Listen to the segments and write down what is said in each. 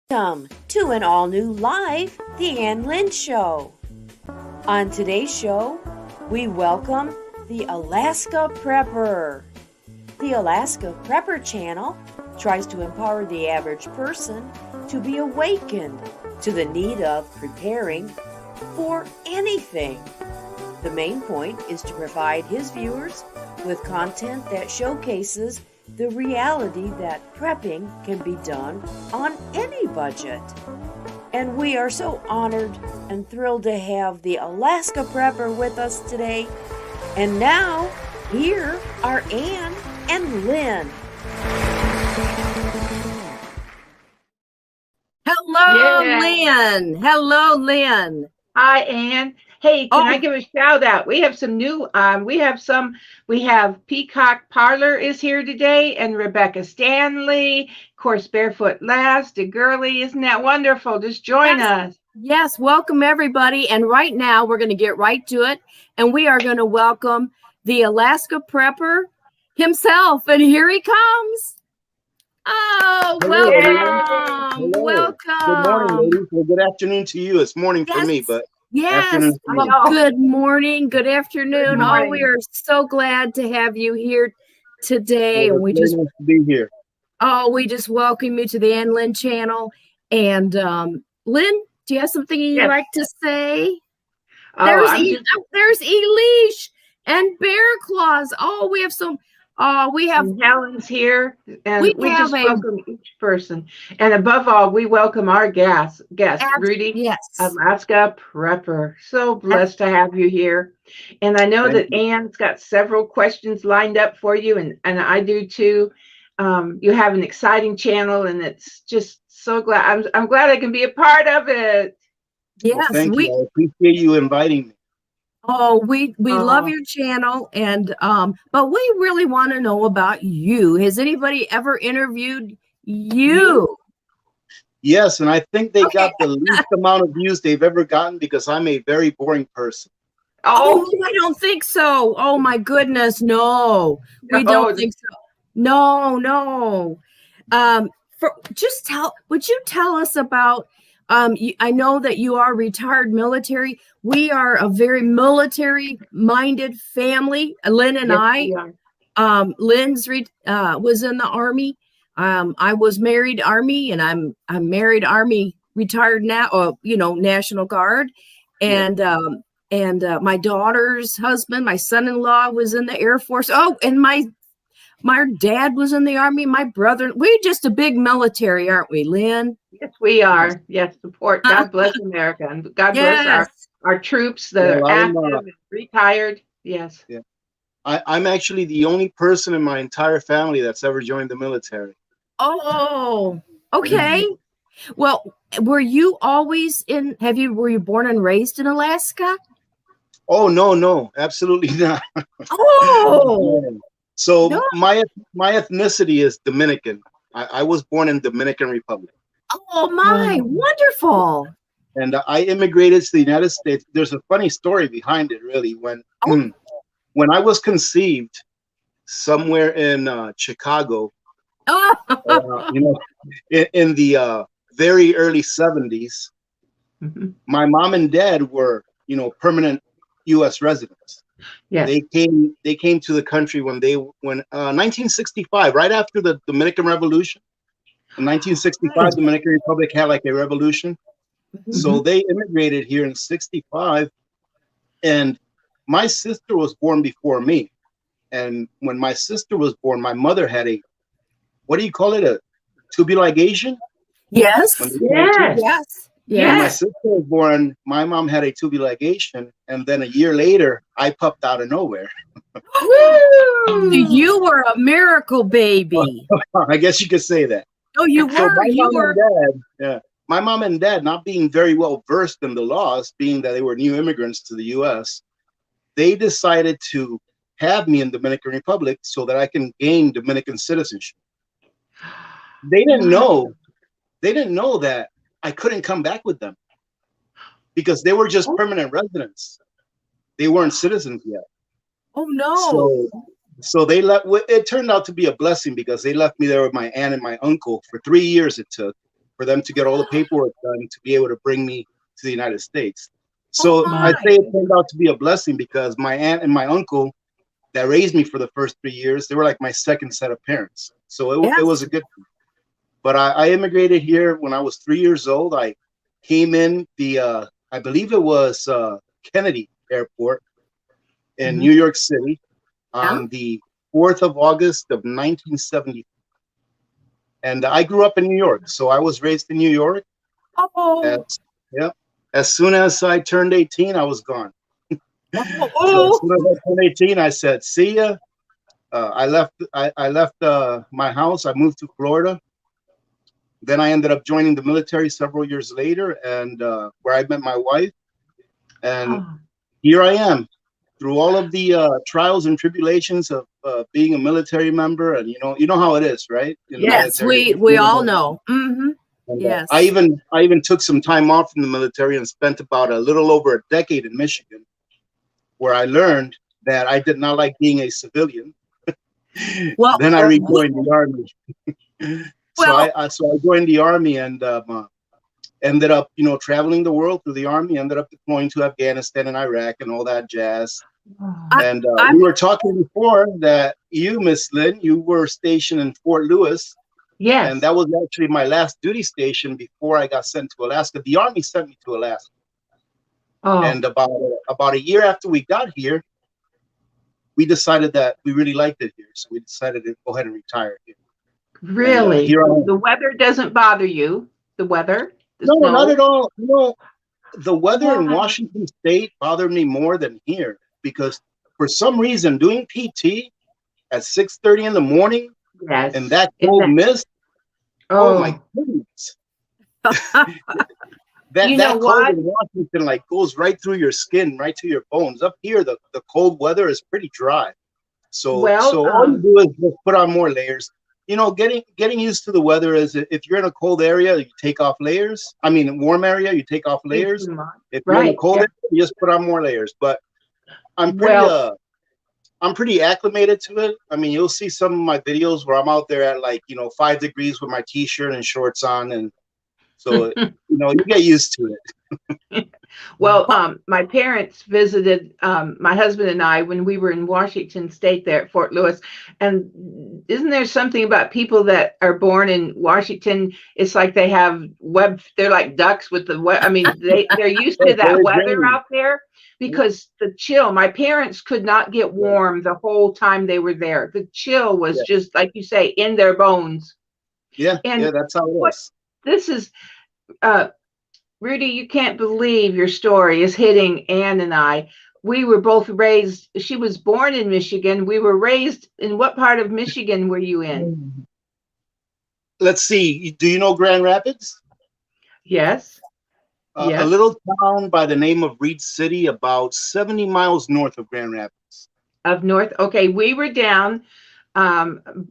Welcome to an all-new live The Ann Lynn Show. On today's show, we welcome the Alaska Prepper. The Alaska Prepper channel tries to empower the average person to be awakened to the need of preparing for anything. The main point is to provide his viewers with content that showcases the reality that prepping can be done on any budget. And we are so honored and thrilled to have the Alaska Prepper with us today. And now, here are Ann and Lynn. Hello, Lynn. Hello, Lynn. Hi, Ann. Hey, can I give a shout out? We have some new, we have Peacock Parlor is here today, and Rebecca Stanley, of course, Barefoot Last, the girly. Isn't that wonderful? Just join us. Yes, welcome everybody. And right now we're going to get right to it. And we are going to welcome the Alaska Prepper himself. And here he comes. Oh, Hello, welcome. Hello. Welcome. Good morning, ladies. Well, good afternoon to you. It's morning for me, but yes. Well, good morning. Good afternoon. Oh, we are so glad to have you here today. Well, we just nice to be here. Oh, we just welcome you to the Ann Lynn channel. And Lynn, do you have something you'd like to say? There's Elish and Bear Claws. Oh, we have some. We have Helen's here, and we just welcome each person. And above all, we welcome our guest Rudy, yes, Alaska Prepper. So blessed to have you here. And I know that Ann's got several questions lined up for you, and I do too. You have an exciting channel, and it's just so glad. I'm glad I can be a part of it. Yes, well, thank you. I appreciate you inviting me. Oh, we love your channel, and but we really want to know about you. Has anybody ever interviewed you? Yes, and I think they got the least amount of views they've ever gotten because I'm a very boring person. Oh, I don't think so. Oh my goodness, no, we don't think so. No. Would you tell us about? I know that you are retired military. We are a very military-minded family. Lynn and I. Lynn's was in the Army. I was married Army, and I'm married Army, retired now. National Guard, and my daughter's husband, my son-in-law, was in the Air Force. Oh, and my dad was in the Army. My brother. We're just a big military, aren't we, Lynn? Yes, we are. Yes, support. God bless America, and God bless our troops that are active and retired. Yes. Yeah. I'm actually the only person in my entire family that's ever joined the military. Oh, okay. Well, were you always were you born and raised in Alaska? Oh, no, absolutely not. Oh. So my ethnicity is Dominican. I was born in Dominican Republic. Oh my, wonderful. And I immigrated to the United States. There's a funny story behind it, really. When I was conceived somewhere in Chicago, in the very early 70s, my mom and dad were, permanent U.S. residents. Yeah, they came to the country when 1965, right after the Dominican Revolution. In 1965, the Dominican Republic had like a revolution. So they immigrated here in 65, and my sister was born before me. And when my sister was born, my mother had a tubal ligation? Yes. Yes. When my sister was born, my mom had a tubal ligation, and then a year later, I popped out of nowhere. You were a miracle baby. I guess you could say that. Oh, you were. My mom and dad, not being very well versed in the laws, being that they were new immigrants to the U.S., they decided to have me in Dominican Republic so that I can gain Dominican citizenship. They didn't know that I couldn't come back with them because they were just permanent residents. They weren't citizens yet. Oh no! So they left. It turned out to be a blessing because they left me there with my aunt and my uncle for 3 years. It took, for them to get all the paperwork done to be able to bring me to the United States. Oh, So my. I'd say it turned out to be a blessing because my aunt and my uncle that raised me for the first 3 years, they were like my second set of parents. So it was a good thing. But I immigrated here when I was 3 years old. I came in the, I believe it was Kennedy Airport in New York City on the 4th of August of 1970. And I grew up in New York. So I was raised in New York. Oh. As soon as I turned 18, I was gone. So as soon as I turned 18, I said, see ya. I left my house. I moved to Florida. Then I ended up joining the military several years later, and where I met my wife. And here I am, through all of the trials and tribulations of being a military member. And you know how it is, right? In the Yes, military. we all know. Mm-hmm. And, yes. I even took some time off from the military and spent about a little over a decade in Michigan, where I learned that I did not like being a civilian. Well, then I rejoined the Army. So I joined the Army and ended up, traveling the world through the Army. Ended up deploying to Afghanistan and Iraq and all that jazz. And we were talking before that you, Miss Lynn, you were stationed in Fort Lewis. Yes. And that was actually my last duty station before I got sent to Alaska. The Army sent me to Alaska. Oh. And about a year after we got here, we decided that we really liked it here. So we decided to go ahead and retire here. Really? And, the weather doesn't bother you? The weather? No, not at all. The weather in Washington State bothered me more than here because for some reason doing PT at 6:30 in the morning and that cold mist, oh my goodness. that cold in Washington goes right through your skin, right to your bones. Up here, the cold weather is pretty dry. So all you do is just put on more layers. Getting used to the weather is if you're in a cold area, you take off layers. I mean, a warm area, you take off layers. If you're in a cold area, you just put on more layers. But I'm pretty acclimated to it. I mean, you'll see some of my videos where I'm out there at 5 degrees with my t-shirt and shorts on, and so you get used to it. Well, my parents visited my husband and I when we were in Washington State there at Fort Lewis. And isn't there something about people that are born in Washington? It's like they have they're like ducks with the web. I mean, they're used to that weather out there because the chill. My parents could not get warm the whole time they were there. The chill was just, like you say, in their bones. Yeah, that's how it is. This is... Rudy, you can't believe your story is hitting Ann and I. We were both raised, she was born in Michigan. We were raised in what part of Michigan were you in? Let's see. Do you know Grand Rapids? Yes. A little town by the name of Reed City, about 70 miles north of Grand Rapids. Okay, we were down.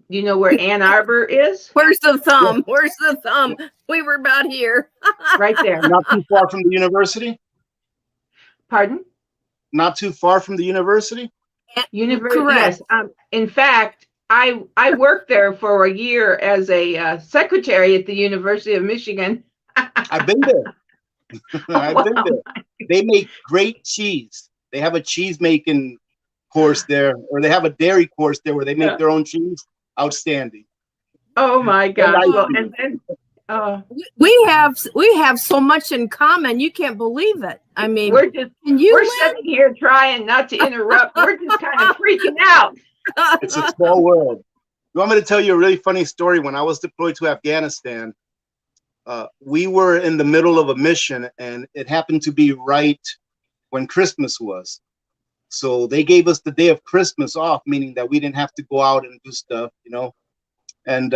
You know where Ann Arbor is? Where's the thumb? Where's the thumb? We were about here. Right there. Not too far from the university? Pardon? Not too far from the university? Correct. Yes. In fact, I worked there for a year as a secretary at the University of Michigan. I've been there. I've been there. They make great cheese. They have a cheese making course there, or they have a dairy course there where they make their own cheese. Outstanding. Oh my God. Well, and then we have so much in common. You can't believe it. I mean, we're sitting here trying not to interrupt. We're just kind of freaking out. It's a small world. You want me to tell you a really funny story? When I was deployed to Afghanistan, we were in the middle of a mission, and it happened to be right when Christmas was. So they gave us the day of Christmas off, meaning that we didn't have to go out and do stuff, And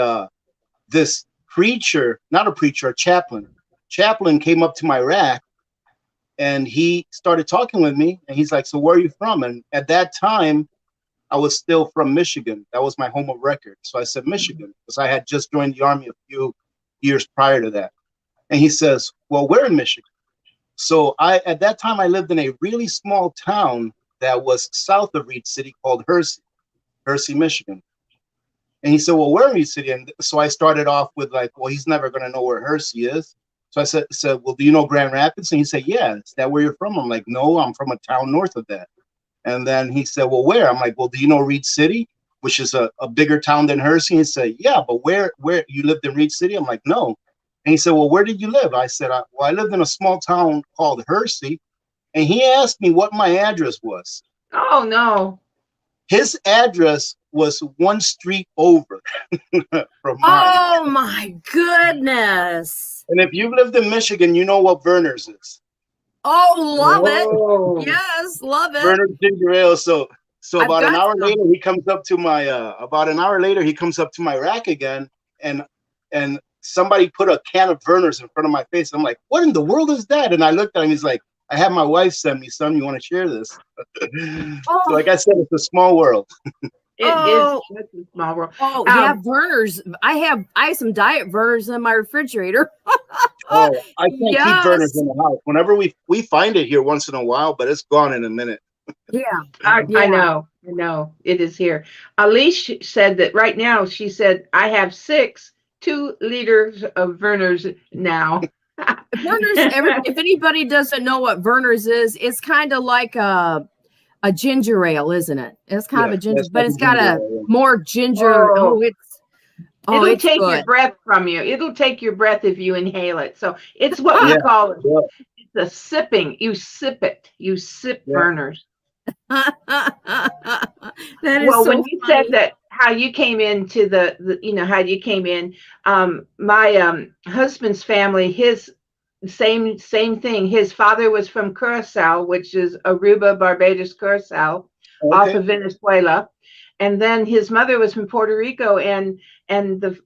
this preacher, not a preacher, a chaplain came up to my rack, and he started talking with me. And he's like, "So where are you from?" And at that time, I was still from Michigan. That was my home of record. So I said Michigan, because I had just joined the Army a few years prior to that. And he says, "Well, we're in Michigan." So at that time, I lived in a really small town that was south of Reed City called Hersey, Michigan. And he said, well, where in Reed City? And so I started off with like, well, he's never going to know where Hersey is. So I said, well, do you know Grand Rapids? And he said, yeah. Is that where you're from? I'm like, no, I'm from a town north of that. And then he said, well, where? I'm like, well, do you know Reed City, which is a bigger town than Hersey? And he said, yeah, but where you lived in Reed City? I'm like, no. And he said, well, where did you live? I said, well, I lived in a small town called Hersey. And he asked me what my address was. Oh, no. His address was one street over from mine. Oh, my goodness. And if you've lived in Michigan, you know what Verner's is. Oh, love Whoa. it. Yes, love it. Verner's ginger ale. So about an hour some. later, he comes up to my rack again, and somebody put a can of Verner's in front of my face. I'm like, what in the world is that? And I looked at him. He's like, I had my wife send me some. You want to share this? So like I said, it's a small world. It is such a small world. Oh, yeah, Verner's. I have some Diet Verner's in my refrigerator. I can't keep Verner's in the house. Whenever we find it here once in a while, but it's gone in a minute. Yeah. I know. It is here. Alice said that right now, she said, I have 2 liters of Verner's now. Verner's, if anybody doesn't know what Verner's is, it's kind of like a ginger ale, isn't it? It's kind of a ginger, but it's got a more ginger. It'll take your breath from you. It'll take your breath if you inhale it. So it's what we call it. Yeah. It's a sipping. You sip it. You sip Verner's. That is well, so when you funny. said that, how you came into how you came in, my husband's family, his same thing. His father was from Curacao, which is Aruba, Barbados, Curacao, off of Venezuela. And then his mother was from Puerto Rico, and the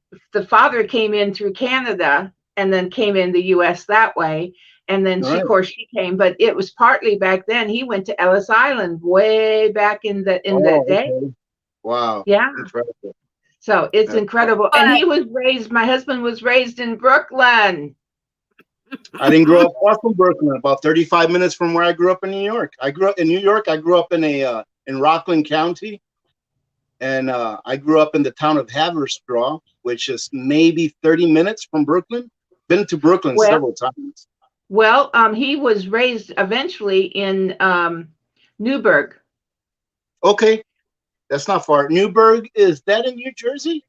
father came in through Canada and then came in the US that way. And then of course she came, but it was partly back then. He went to Ellis Island way back in that day. Wow. Yeah. Incredible. So it's incredible. And my husband was raised in Brooklyn. I didn't grow up far from Brooklyn, about 35 minutes from where I grew up in New York. I grew up in New York. I grew up in Rockland County. And I grew up in the town of Haverstraw, which is maybe 30 minutes from Brooklyn. Been to Brooklyn several times. Well, he was raised eventually in Newburgh. Okay. That's not far. Newburgh, is that in New Jersey?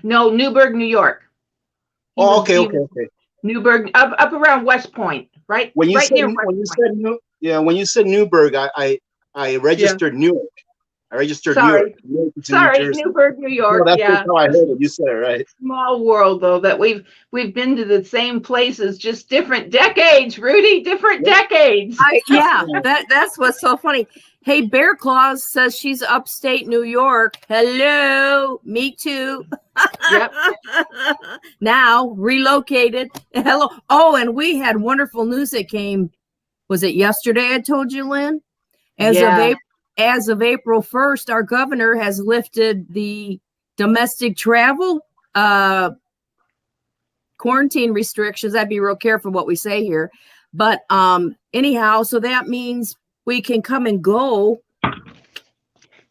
No, Newburgh, New York. Okay. Newburgh, up around West Point, right? When you right said Newburgh, I registered Newark. I registered Newark. Newburgh, New York. No, that's how I heard it. You said it right. Small world, though, that we've been to the same places, just different decades, Rudy. Different decades. That's what's so funny. Hey, Bear Claus says she's upstate New York. Hello, me too. Yep. Now relocated. Hello. Oh, and we had wonderful news that came. Was it yesterday? I told you, Lynn. As of April 1st, our governor has lifted the domestic travel quarantine restrictions. I'd be real careful what we say here. But anyhow, so that means we can come and go.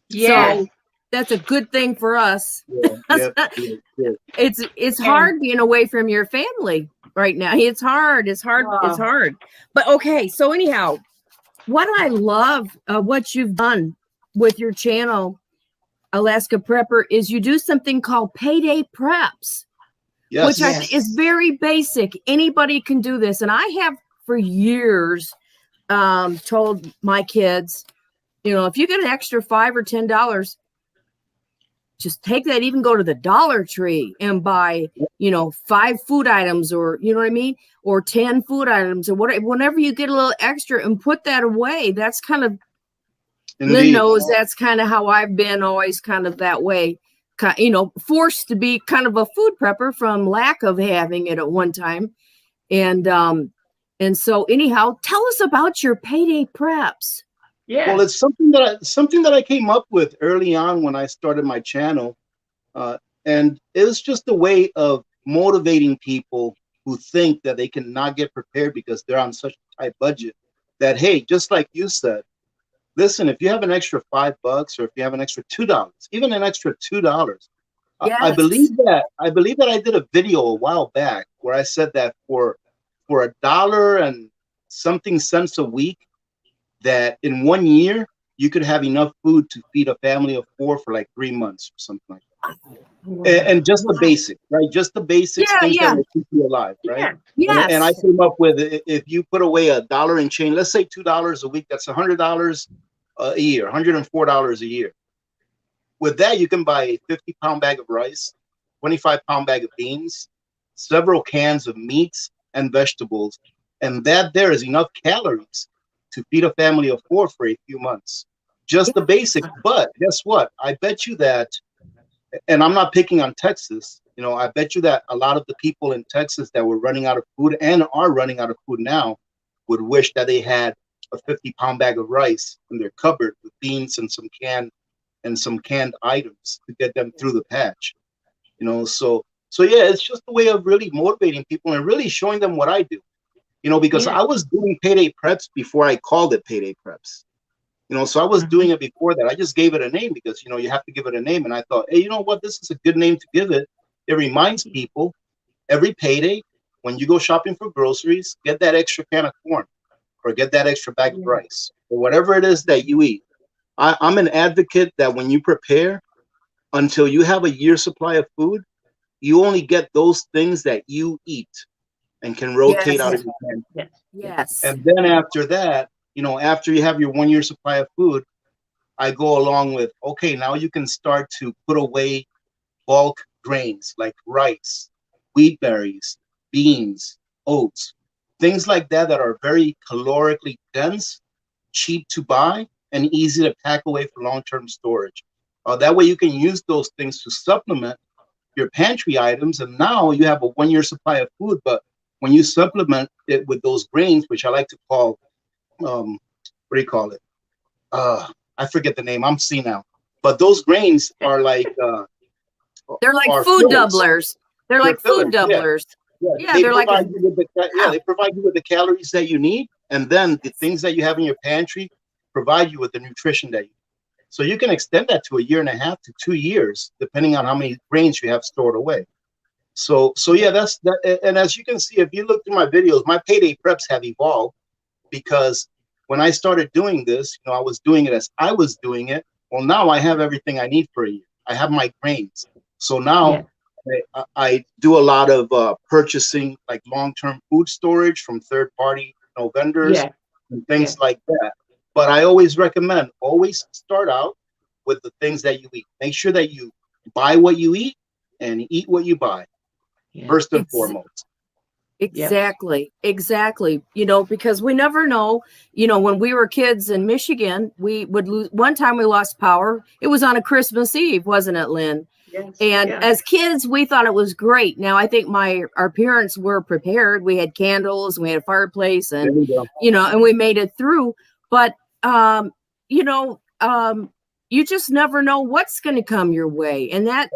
Yeah. So that's a good thing for us. Yeah. It's hard being away from your family right now. It's hard. It's hard. But okay, so anyhow, what I love what you've done with your channel, Alaska Prepper, is you do something called payday preps, which I think is very basic. Anybody can do this. And I have for years told my kids, if you get an extra $5 or $10, just take that, even go to the Dollar Tree and buy, 5 food items, or, you know what I mean? Or 10 food items, or whatever, whenever you get a little extra, and put that away. That's kind of, Lynn knows that's kind of how I've been always kind of that way, forced to be kind of a food prepper from lack of having it at one time. And so anyhow, tell us about your payday preps. Yeah. Well, it's something that I came up with early on when I started my channel. And it was just a way of motivating people who think that they cannot get prepared because they're on such a tight budget, that, hey, just like you said, listen, if you have an extra $5, or if you have an extra $2, even an extra $2, Yes. I believe that I did a video a while back where I said that for $1 and something cents a week, that in 1 year you could have enough food to feed a family of 4 for like 3 months or something like that. And just the basic, right? Just the basics, things that will keep you alive, right? Yes. And I came up with, if you put away $1 and change, let's say $2 a week, that's $100 a year, $104 a year. With that, you can buy a 50-pound bag of rice, 25-pound bag of beans, several cans of meats and vegetables, and that there is enough calories to feed a family of 4 for a few months. Just the basic. But guess what? I bet you that, and I'm not picking on Texas, you know, I bet you that a lot of the people in Texas that were running out of food and are running out of food now would wish that they had a 50-pound bag of rice in their cupboard with beans and some canned items to get them through the patch. You know, so yeah, it's just a way of really motivating people and really showing them what I do. You know, because I was doing payday preps before I called it payday preps. You know, so I was doing it before that. I just gave it a name because, you know, you have to give it a name. And I thought, hey, you know what? This is a good name to give it. It reminds people every payday when you go shopping for groceries, get that extra can of corn or get that extra bag of rice or whatever it is that you eat. I'm an advocate that when you prepare, until you have a year's supply of food, you only get those things that you eat and can rotate out of your pantry. Yes. And then after that, you know, after you have your 1 year supply of food, I go along with, okay, now you can start to put away bulk grains like rice, wheat berries, beans, oats, things like that that are very calorically dense, cheap to buy, and easy to pack away for long-term storage. That way you can use those things to supplement your pantry items, and now you have a 1 year supply of food. But when you supplement it with those grains, which I like to call, what do you call it? I forget the name. I'm senile. But those grains are like they're like food fillers. doublers. They're like food doublers. Yeah, they provide you with they provide you with the calories that you need, and then the things that you have in your pantry provide you with the nutrition that you need. So you can extend that to 1.5 to 2 years, depending on how many grains you have stored away. So yeah, that's that. And as you can see, if you look through my videos, my payday preps have evolved because when I started doing this, you know, I was doing it as I was doing it. Well, now I have everything I need for a year. I have my grains. So now I do a lot of purchasing, like long-term food storage from third-party vendors and things like that. But I always recommend, always start out with the things that you eat. Make sure that you buy what you eat and eat what you buy, first and foremost. Exactly. You know, because we never know, you know, when we were kids in Michigan, we would lose. One time we lost power. It was on a Christmas Eve, wasn't it, Lynn? Yes. And as kids, we thought it was great. Now, I think our parents were prepared. We had candles, and we had a fireplace, and, you know, and we made it through. But, you know, you just never know what's going to come your way. And that,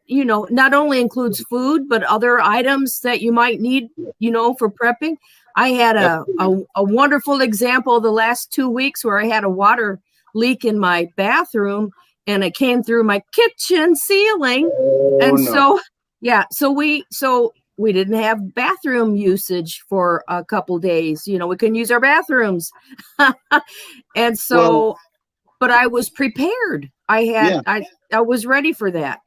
you know, not only includes food, but other items that you might need, you know, for prepping. I had a wonderful example the last 2 weeks where I had a water leak in my bathroom and it came through my kitchen ceiling. So we didn't have bathroom usage for a couple days. You know, we couldn't use our bathrooms. And so, but I was prepared. I was ready for that.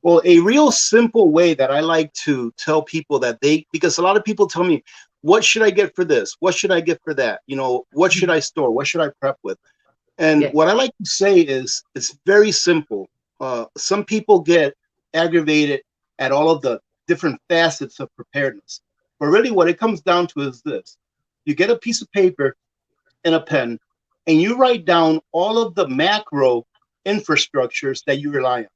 Well, a real simple way that I like to tell people that because a lot of people tell me, what should I get for this? What should I get for that? You know, what should I store? What should I prep with? And what I like to say is, it's very simple. Some people get aggravated at all of the different facets of preparedness. But really what it comes down to is this. You get a piece of paper and a pen, and you write down all of the macro infrastructures that you rely on.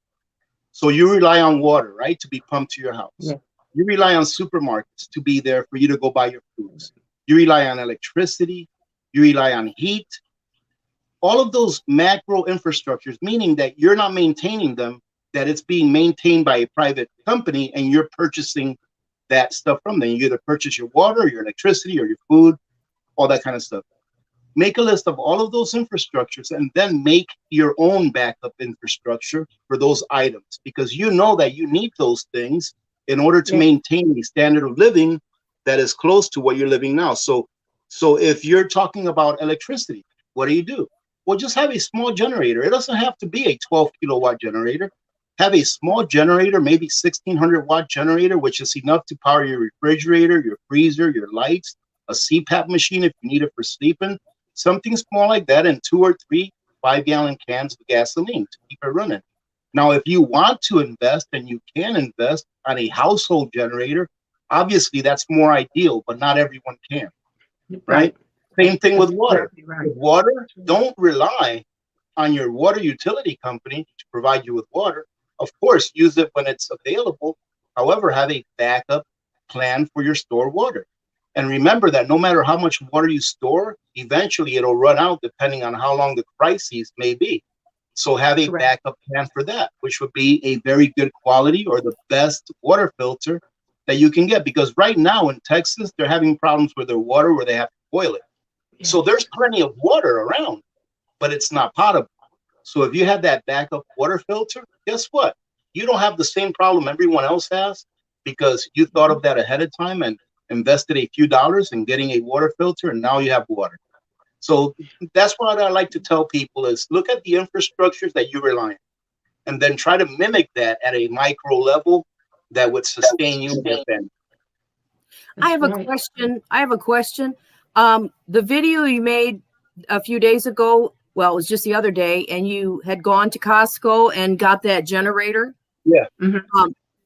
So you rely on water, right, to be pumped to your house. You rely on supermarkets to be there for you to go buy your foods. You rely on electricity. You rely on heat. All of those macro infrastructures, meaning that you're not maintaining them, that it's being maintained by a private company and you're purchasing that stuff from them. You either purchase your water, your electricity, or your food, all that kind of stuff. make a list of all of those infrastructures and then make your own backup infrastructure for those items, because you know that you need those things in order to maintain a standard of living that is close to what you're living now. So if you're talking about electricity, what do? Well, just have a small generator. It doesn't have to be a 12 kilowatt generator. Have a small generator, maybe 1600 watt generator, which is enough to power your refrigerator, your freezer, your lights, a CPAP machine if you need it for sleeping, something small like that, and 2 or 3 5-gallon cans of gasoline to keep it running. Now, if you want to invest, and you can invest on a household generator, obviously that's more ideal, but not everyone can, right? Same thing with water. With water, don't rely on your water utility company to provide you with water. Of course, use it when it's available. However, have a backup plan for your stored water. And remember that no matter how much water you store, eventually it'll run out depending on how long the crises may be. So have a backup plan for that, which would be a very good quality or the best water filter that you can get. Because right now in Texas, they're having problems with their water where they have to boil it. So there's plenty of water around, but it's not potable. So if you have that backup water filter, guess what? You don't have the same problem everyone else has, because you thought of that ahead of time and invested a few dollars in getting a water filter, and now you have water. So that's what I like to tell people is look at the infrastructures that you rely on, and then try to mimic that at a micro level that would sustain you and your family. I have a question. The video you made a few days ago, well, it was just the other day, and you had gone to Costco and got that generator. Yeah.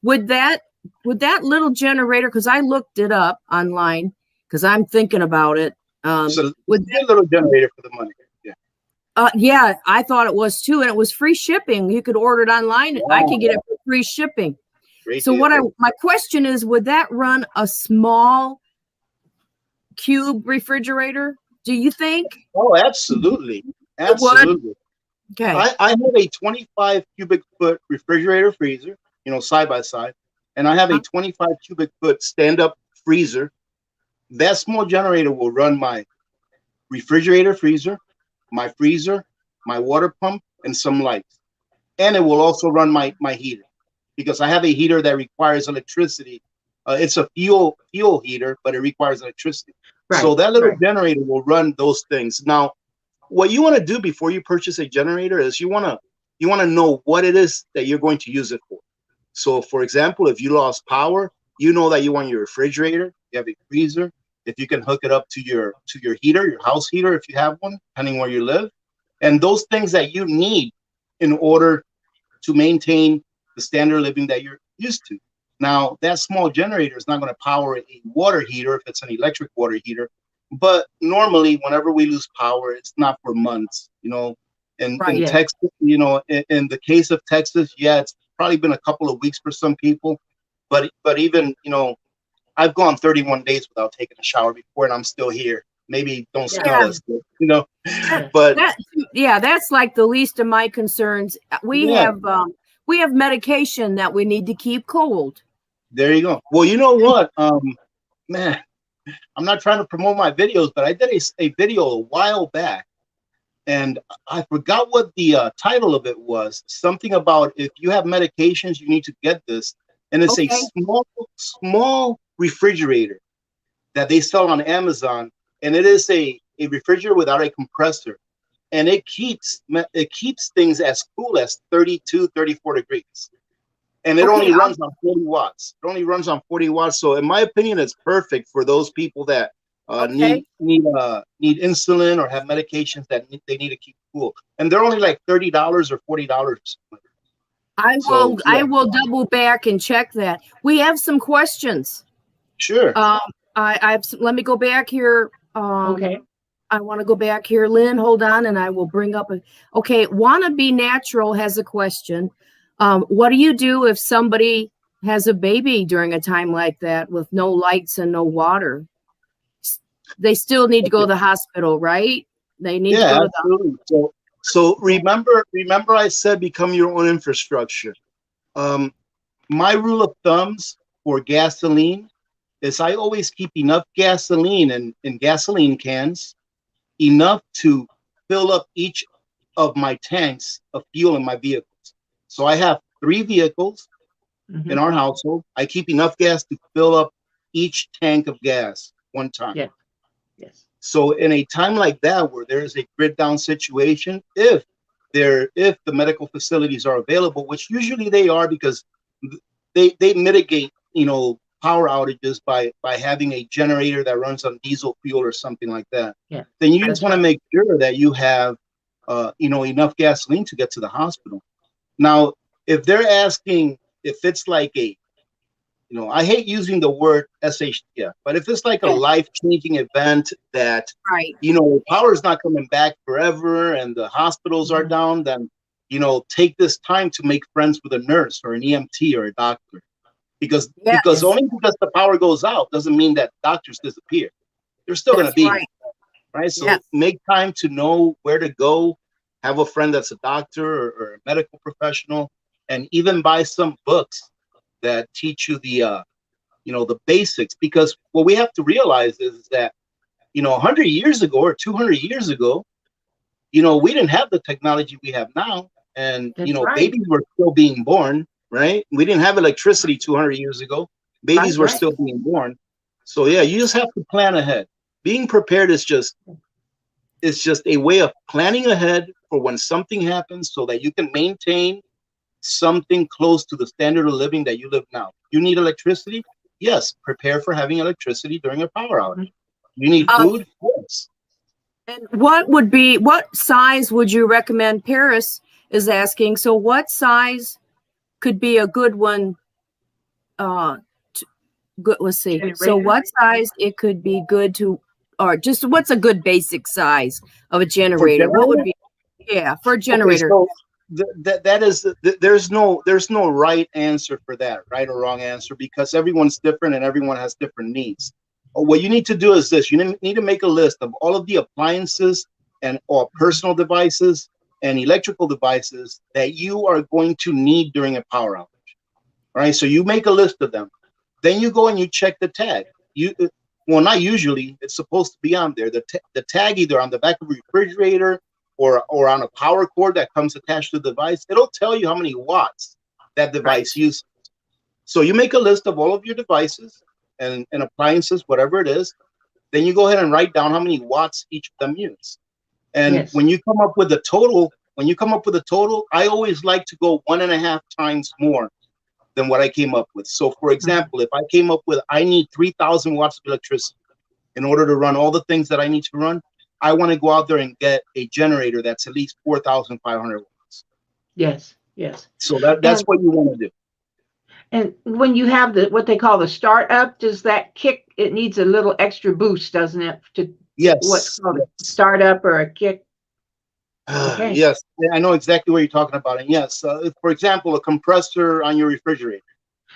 Would that little generator, because I looked it up online because I'm thinking about it. So would that little generator for the money? Yeah. Yeah, I thought it was too, and it was free shipping. You could order it online. Wow. I could get it for free shipping. Great so deal. My question is, would that run a small cube refrigerator? Do you think? Oh, absolutely. Absolutely. Okay. I have a 25 cubic foot refrigerator freezer, side by side, and I have a 25 cubic foot stand-up freezer. That small generator will run my refrigerator freezer, my freezer, my water pump, and some lights. And it will also run my heater, because I have a heater that requires electricity. It's a fuel heater, but it requires electricity. Right. So that little generator will run those things. Now, what you want to do before you purchase a generator is you want to know what it is that you're going to use it for. So, for example, if you lost power, you know that you want your refrigerator, you have a freezer. If you can hook it up to your heater, your house heater, if you have one, depending where you live, and those things that you need in order to maintain the standard of living that you're used to. Now, that small generator is not going to power a water heater if it's an electric water heater. But normally, whenever we lose power, it's not for months, In Texas, in the case of Texas, it's probably been a couple of weeks for some people. But even, I've gone 31 days without taking a shower before, and I'm still here. Maybe don't smell as good, But that's like the least of my concerns. We have medication that we need to keep cold. There you go. Well, you know what, man. I'm not trying to promote my videos, but I did a video a while back, and I forgot what the title of it was. Something about if you have medications, you need to get this. And it's a small refrigerator that they sell on Amazon, and it is a refrigerator without a compressor, and it keeps things as cool as 32, 34 degrees. And it only runs on 40 watts. It only runs on 40 watts. So in my opinion, it's perfect for those people that need insulin or have medications that they need to keep cool. And they're only like $30 or $40. I will double back and check that. We have some questions. Sure. Let me go back here. Okay. I want to go back here. Lynn, hold on, and I will bring up Wanna Be Natural has a question. What do you do if somebody has a baby during a time like that with no lights and no water? They still need to go to the hospital, right? They need to go to the hospital. So remember I said become your own infrastructure. My rule of thumbs for gasoline is I always keep enough gasoline in gasoline cans enough to fill up each of my tanks of fuel in my vehicles. So I have 3 vehicles in our household. I keep enough gas to fill up each tank of gas one time. Yeah. Yes. So in a time like that, where there is a grid down situation, if the medical facilities are available, which usually they are, because they mitigate, power outages by having a generator that runs on diesel fuel or something like that. Yeah. Then you just want to make sure that you have enough gasoline to get to the hospital. Now, if they're asking if it's like I hate using the word SHTF, but if it's like a life-changing event that, power is not coming back forever and the hospitals are down, then, take this time to make friends with a nurse or an EMT or a doctor. Because only because the power goes out doesn't mean that doctors disappear. They're still going to be right. So make time to know where to go, have a friend that's a doctor or a medical professional, and even buy some books that teach you the the basics. Because what we have to realize is that 100 years ago or 200 years ago, we didn't have the technology we have now, and babies were still being born, right? We didn't have electricity 200 years ago. Babies were still being born. So yeah, you just have to plan ahead. Being prepared is just a way of planning ahead for when something happens, so that you can maintain something close to the standard of living that you live now. You need electricity? Yes, prepare for having electricity during a power outage. You need food? Yes. And what size would you recommend? Paris is asking, so what size could be a good one? Let's see. Generator. So what size it could be good to, or just what's a good basic size of a generator? What would be, for a generator? Okay, so that is, there's no right answer for that, right or wrong answer, because everyone's different and everyone has different needs. What you need to do is this: you need to make a list of all of the appliances and or personal devices and electrical devices that you are going to need during a power outage. Right? So you make a list of them. Then you go and you check the tag. Not usually, it's supposed to be on there. The tag either on the back of a refrigerator or on a power cord that comes attached to the device. It'll tell you how many watts that device uses. So you make a list of all of your devices and appliances, whatever it is. Then you go ahead and write down how many watts each of them use. And when you come up with a total, I always like to go 1.5 times more than what I came up with. So for example, if I came up with, I need 3,000 watts of electricity in order to run all the things that I need to run, I want to go out there and get a generator that's at least 4,500 watts. Yes. So that's what you want to do. And when you have what they call the startup, does that kick? It needs a little extra boost, doesn't it? What's called a startup or a kick? Okay. Yes, I know exactly what you're talking about. And yes, for example, a compressor on your refrigerator.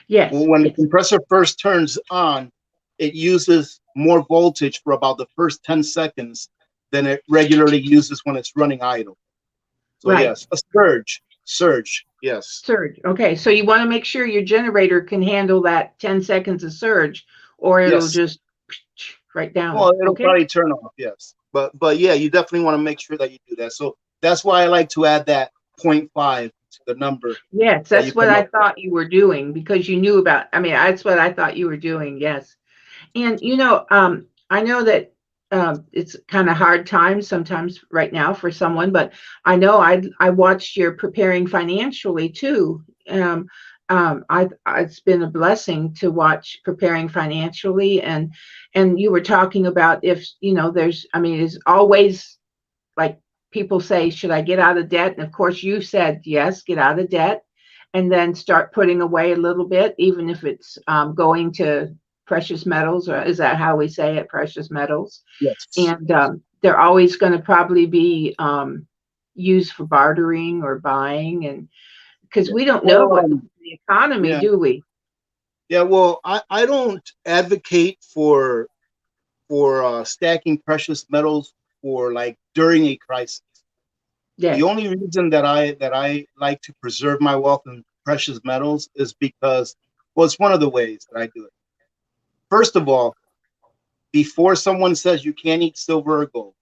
Yes. When the compressor first turns on, it uses more voltage for about the first 10 seconds than it regularly uses when it's running idle. So yes, a surge, yes. Surge. Okay, so you want to make sure your generator can handle that 10 seconds of surge, or it'll just right down. Well, it'll probably turn off, yes. But yeah, you definitely want to make sure that you do that. So that's why I like to add that 0.5 to the number. Yes, that's what I thought you were doing, because you knew about, that's what I thought you were doing, yes. And, I know that it's kind of hard times sometimes right now for someone, but I know I watched your preparing financially too. It's been a blessing to watch preparing financially, and you were talking about if it's always like people say, should I get out of debt? And of course you said yes, get out of debt, and then start putting away a little bit, even if it's going to precious metals, or is that how we say it, precious metals? Yes. And they're always going to probably be used for bartering or buying, and because we don't know what the economy, do we? Yeah, well, I don't advocate for stacking precious metals for like during a crisis. The only reason that I like to preserve my wealth in precious metals is because, well, it's one of the ways that I do it. First of all, before someone says you can't eat silver or gold,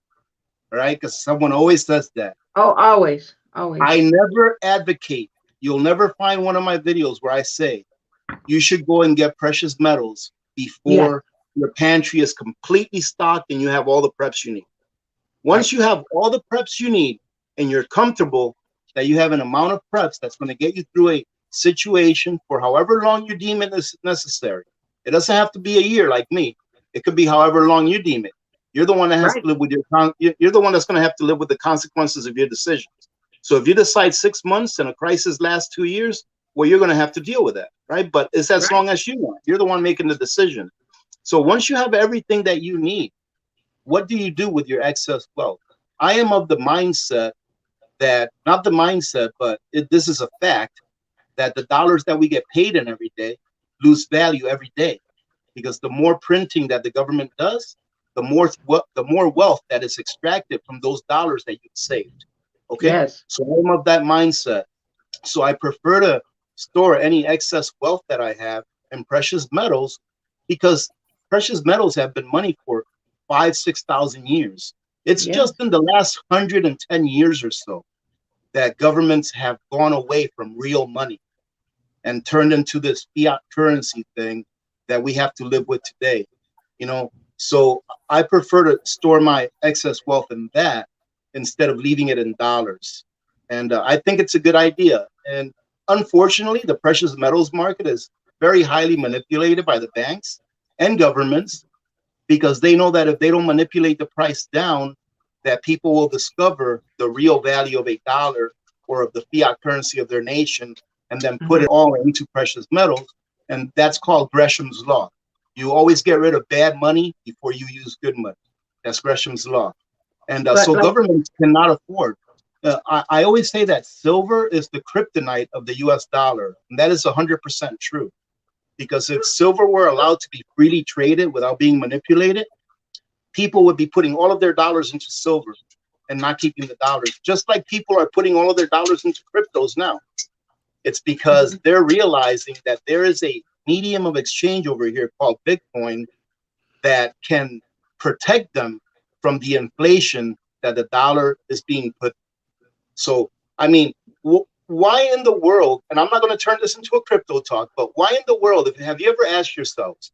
right? Because someone always does that. Oh, always, always. I never advocate. You'll never find one of my videos where I say you should go and get precious metals before your pantry is completely stocked and you have all the preps you need. Once you have all the preps you need and you're comfortable that you have an amount of preps that's going to get you through a situation for however long you deem it necessary. It doesn't have to be a year like me. It could be however long you deem it. You're the one that has to live with you're the one that's going to have to live with the consequences of your decisions. So if you decide 6 months and a crisis lasts 2 years, well, you're going to have to deal with that, right? But it's as long as you want. You're the one making the decision. So once you have everything that you need, what do you do with your excess wealth? I am of the mindset that, not the mindset, but this is a fact, that the dollars that we get paid in every day lose value every day, because the more printing that the government does, the more wealth that is extracted from those dollars that you've saved. Okay. Yes. So I'm of that mindset. So I prefer to store any excess wealth that I have in precious metals, because precious metals have been money for 5,000-6,000 years. It's just in the last 110 years or so that governments have gone away from real money and turned into this fiat currency thing that we have to live with today. You know, so I prefer to store my excess wealth in that instead of leaving it in dollars. And I think it's a good idea. And unfortunately, the precious metals market is very highly manipulated by the banks and governments, because they know that if they don't manipulate the price down, that people will discover the real value of a dollar or of the fiat currency of their nation, and then put it all into precious metals. And that's called Gresham's law. You always get rid of bad money before you use good money. That's Gresham's law. And so governments cannot afford. I always say that silver is the kryptonite of the US dollar. And that is 100% true. Because if silver were allowed to be freely traded without being manipulated, people would be putting all of their dollars into silver and not keeping the dollars, just like people are putting all of their dollars into cryptos now. It's because they're realizing that there is a medium of exchange over here called Bitcoin that can protect them from the inflation that the dollar is being put. So, I mean, why in the world, and I'm not going to turn this into a crypto talk, but why in the world, have you ever asked yourselves,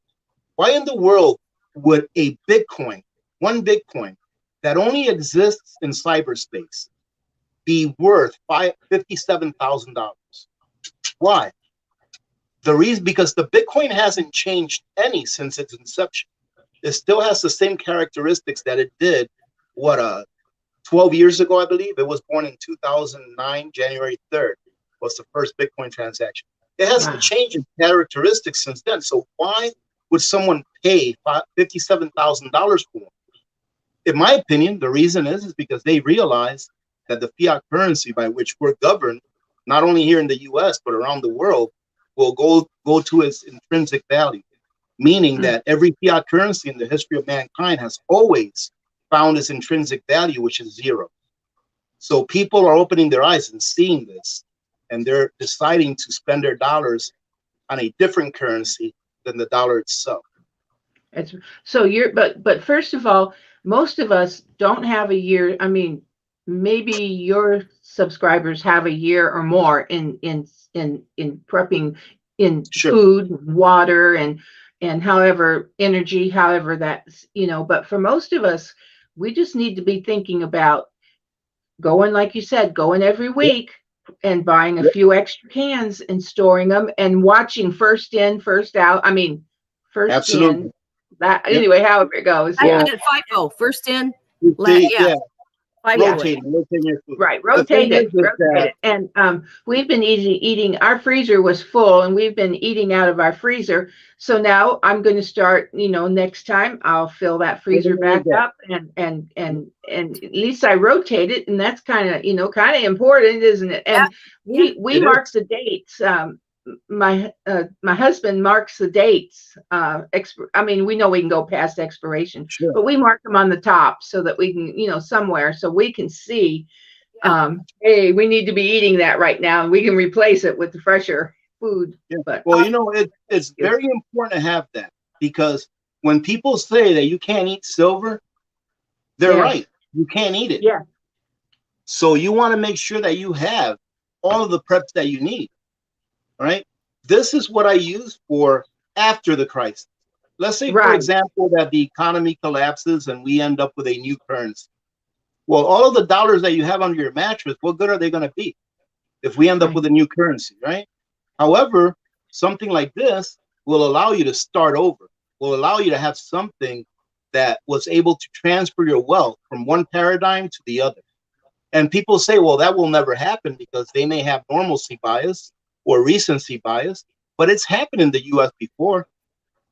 why in the world would a Bitcoin, one Bitcoin that only exists in cyberspace, be worth $57,000? Why? The reason, because the Bitcoin hasn't changed any since its inception. It still has the same characteristics that it did, 12 years ago, I believe. It was born in 2009, January 3rd was the first Bitcoin transaction. It hasn't changed in characteristics since then. So why would someone pay $57,000 for it? In my opinion, the reason is because they realize that the fiat currency by which we're governed, not only here in the US, but around the world, will go to its intrinsic value, meaning that every fiat currency in the history of mankind has always found its intrinsic value, which is zero. So people are opening their eyes and seeing this, and they're deciding to spend their dollars on a different currency than the dollar itself. So but first of all, most of us don't have a year. I mean, maybe your subscribers have a year or more in prepping in food, water, and however energy, however that's, you know, but for most of us, we just need to be thinking about going, like you said, going every week and buying a few extra cans and storing them and watching first in, first out. I mean, first in, that anyway, however it goes. First in, rotating your food. Right, rotate it. And we've been eating. Our freezer was full, and we've been eating out of our freezer. So now I'm going to start. You know, next time I'll fill that freezer back up, and at least I rotate it, and that's kind of important, isn't it? And we mark the dates. My husband marks the dates. I mean, we know we can go past expiration, but we mark them on the top so that we can, somewhere, so we can see, hey, we need to be eating that right now, and we can replace it with the fresher food. But it's very important to have that, because when people say that you can't eat silver, they're right. you can't eat it. Yeah. So you want to make sure that you have all of the preps that you need. All right. This is what I use for after the crisis. Let's say, for example, that the economy collapses and we end up with a new currency. Well, all of the dollars that you have under your mattress, what good are they going to be if we end up with a new currency, right? However, something like this will allow you to start over, will allow you to have something that was able to transfer your wealth from one paradigm to the other. And people say, well, that will never happen because they may have normalcy bias or recency bias, but it's happened in the US before.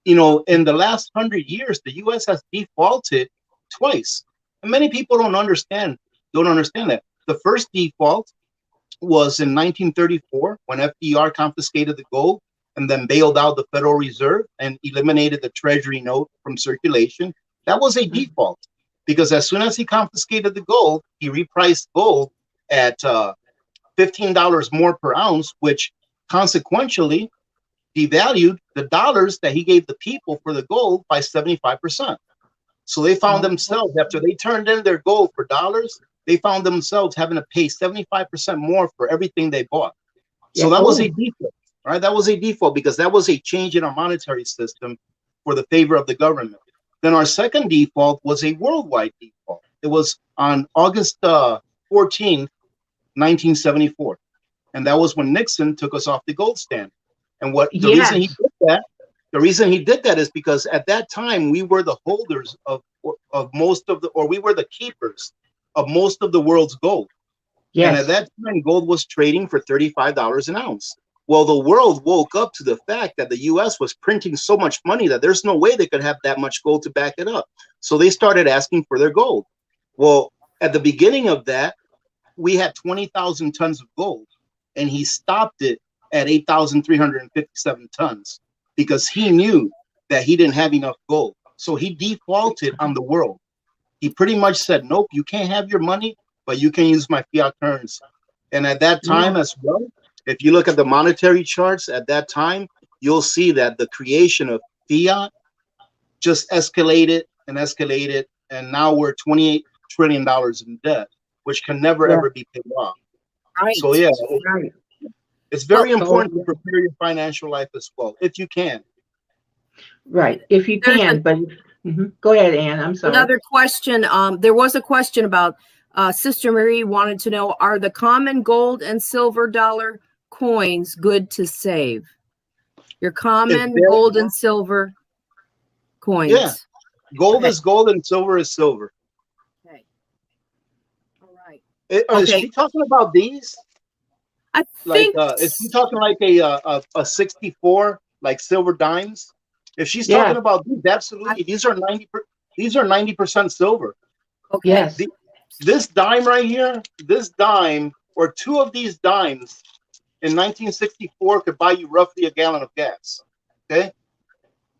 You know, in the last 100 years, the US has defaulted twice. And many people don't understand that. The first default was in 1934 when FDR confiscated the gold and then bailed out the Federal Reserve and eliminated the Treasury note from circulation. That was a default because as soon as he confiscated the gold, he repriced gold at $15 more per ounce, which consequentially devalued the dollars that he gave the people for the gold by 75%. So they found themselves, after they turned in their gold for dollars, they found themselves having to pay 75% more for everything they bought. So that was a default, right? That was a default because that was a change in our monetary system for the favor of the government. Then our second default was a worldwide default. It was on August 14th, 1974. And that was when Nixon took us off the gold standard. And the reason he did that is because at that time we were the holders of most of the, or we were the keepers of most of the world's gold. Yes. And at that time, gold was trading for $35 an ounce. Well, the world woke up to the fact that the US was printing so much money that there's no way they could have that much gold to back it up. So they started asking for their gold. Well, at the beginning of that, we had 20,000 tons of gold, and he stopped it at 8,357 tons because he knew that he didn't have enough gold. So he defaulted on the world. He pretty much said, nope, you can't have your money, but you can use my fiat currency. And at that time as well, if you look at the monetary charts at that time, you'll see that the creation of fiat just escalated and escalated. And now we're $28 trillion in debt, which can never, ever be paid off. Right. So, it's very important to prepare your financial life as well, if you can. Right. If you can, but go ahead, Ann. I'm sorry. Another question. There was a question about Sister Marie wanted to know, are the common gold and silver dollar coins good to save? Your common gold and silver coins. Yeah. Gold is gold and silver is silver. Okay. All right. Is she talking about these? I think is she talking like a 64 like silver dimes? If she's talking about these, absolutely, these are 90% silver. Okay. Yes. This dime right here, this dime or two of these dimes in 1964 could buy you roughly a gallon of gas. Okay.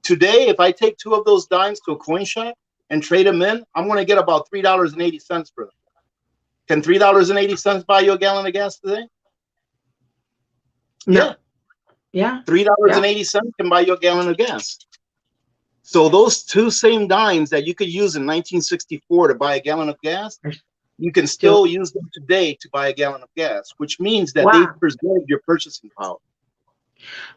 Today, if I take two of those dimes to a coin shop and trade them in, I'm going to get about $3.80 for them. Can $3.80 buy you a gallon of gas today? No. Yeah. $3.80 can buy you a gallon of gas. So those two same dimes that you could use in 1964 to buy a gallon of gas, you can still use them today to buy a gallon of gas, which means that they've preserved your purchasing power.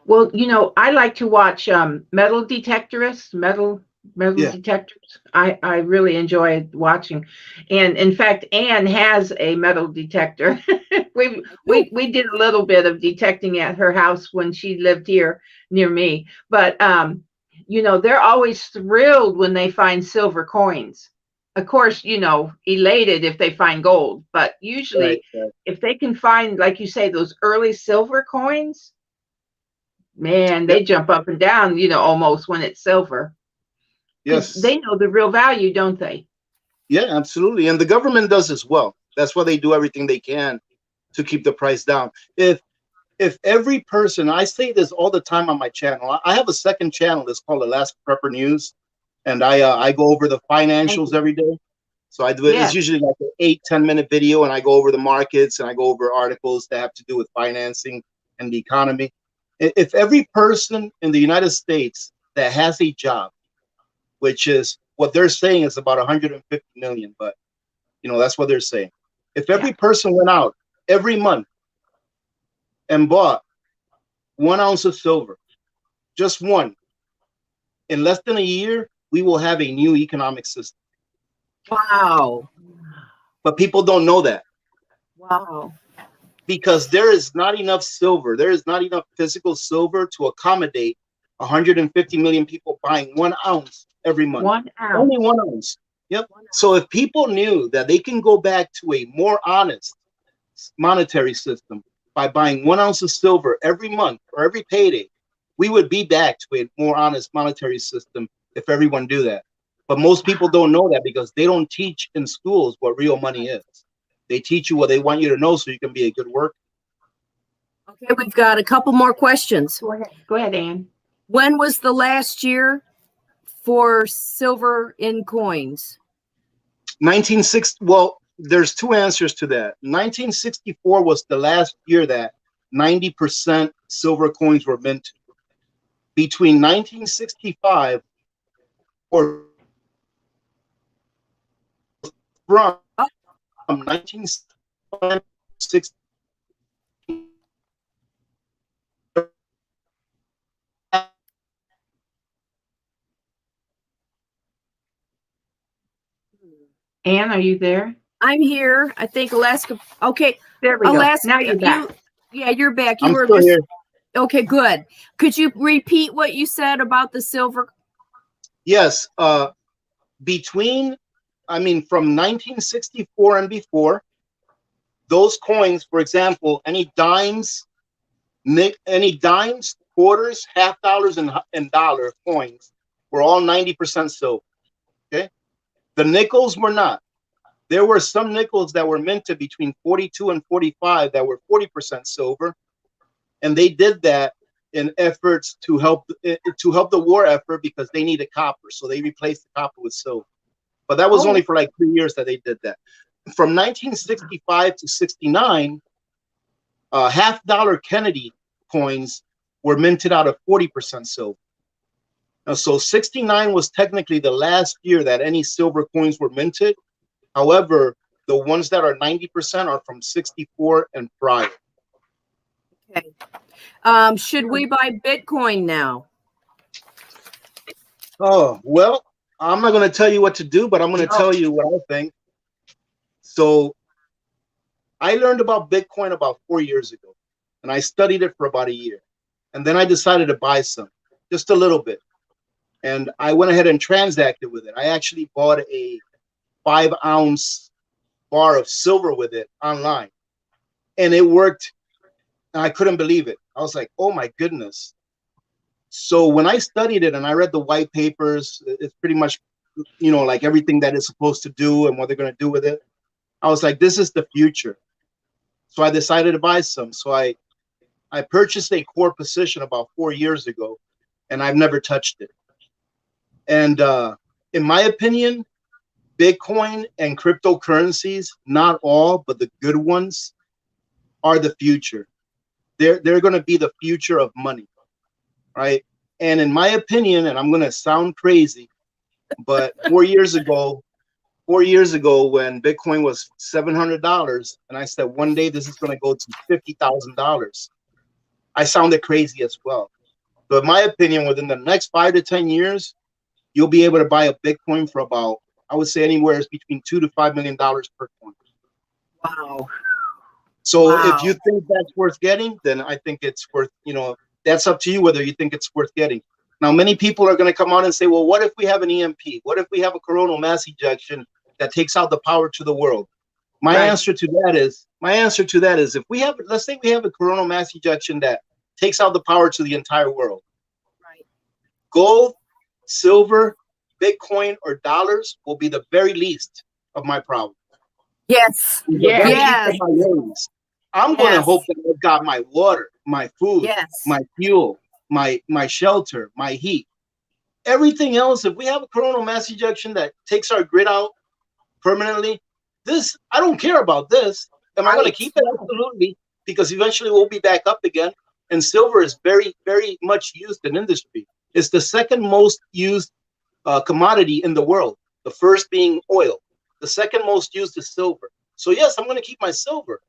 Well, you know, I like to watch metal detectors. I really enjoy watching. And in fact, Ann has a metal detector. we did a little bit of detecting at her house when she lived here near me. But you know, they're always thrilled when they find silver coins. Of course, you know, elated if they find gold, but usually if they can find, like you say, those early silver coins, man, they jump up and down, you know, almost when it's silver. Yes. They know the real value, don't they? Yeah, absolutely. And the government does as well. That's why they do everything they can to keep the price down. If every person, I say this all the time on my channel, I have a second channel that's called Alaska Prepper News, and I go over the financials every day. So I do it. It's usually like an 8-10 minute video, and I go over the markets and I go over articles that have to do with financing and the economy. If every person in the United States that has a job, which is what they're saying is about 150 million, but That's what they're saying. If every person went out every month and bought 1 ounce of silver, just one, in less than a year, we will have a new economic system. Wow. But people don't know that. Wow. Because there is not enough silver. There is not enough physical silver to accommodate 150 million people buying 1 ounce every month. 1 ounce. Only 1 ounce. Yep. So if people knew that they can go back to a more honest monetary system by buying 1 ounce of silver every month or every payday, we would be back to a more honest monetary system if everyone do that. But most people don't know that because they don't teach in schools what real money is. They teach you what they want you to know so you can be a good worker. Okay, we've got a couple more questions. Go ahead, Ann. When was the last year for silver in coins? 1960. Well, there's two answers to that. 1964 was the last year that 90% silver coins were minted. Between 1965 or from 1960. Ann, are you there? I'm here. I think Alaska. Okay. There we Alaska, go. Now you're back. You're back. You I'm were still here. Okay, good. Could you repeat what you said about the silver? Yes. From 1964 and before, those coins, for example, any dimes, quarters, half dollars, and dollar coins were all 90% silver. Okay. The nickels were not. There were some nickels that were minted between 42 and 45 that were 40% silver. And they did that in efforts to help the war effort because they needed copper. So they replaced the copper with silver. But that was only for like 3 years that they did that. From 1965 to 69, half-dollar Kennedy coins were minted out of 40% silver. Now, so 69 was technically the last year that any silver coins were minted. However, the ones that are 90% are from 64 and prior. Okay. Should we buy Bitcoin now? Oh, well, I'm not going to tell you what to do, but I'm going to tell you what I think. So I learned about Bitcoin about 4 years ago, and I studied it for about a year. And then I decided to buy some, just a little bit. And I went ahead and transacted with it. I actually bought a 5-ounce bar of silver with it online. And it worked. I couldn't believe it. I was like, oh my goodness. So when I studied it and I read the white papers, it's pretty much, like everything that it's supposed to do and what they're going to do with it. I was like, this is the future. So I decided to buy some. So I purchased a core position about 4 years ago, and I've never touched it. And in my opinion, Bitcoin and cryptocurrencies, not all, but the good ones, are the future. They're going to be the future of money, right? And in my opinion, and I'm going to sound crazy, but 4 years ago, when Bitcoin was $700, and I said one day this is going to go to $50,000, I sounded crazy as well. But in my opinion, within the next 5 to 10 years, you'll be able to buy a Bitcoin for about, I would say, anywhere between $2 to $5 million per coin. Wow. So if you think that's worth getting, then I think it's worth, that's up to you whether you think it's worth getting. Now, many people are going to come on and say, well, what if we have an EMP? What if we have a coronal mass ejection that takes out the power to the world? My answer to that is, if we have, let's say we have a coronal mass ejection that takes out the power to the entire world. Right. Gold, silver, Bitcoin, or dollars will be the very least of my problem. Yes. Yes. I'm going to hope that I've got my water, my food, my fuel, my shelter, my heat. Everything else, if we have a coronal mass ejection that takes our grid out permanently, I don't care about this. Am I going to keep it? Absolutely, because eventually we'll be back up again. And silver is very, very much used in industry. It's the second most used commodity in the world, the first being oil. The second most used is silver. So yes, I'm going to keep my silver.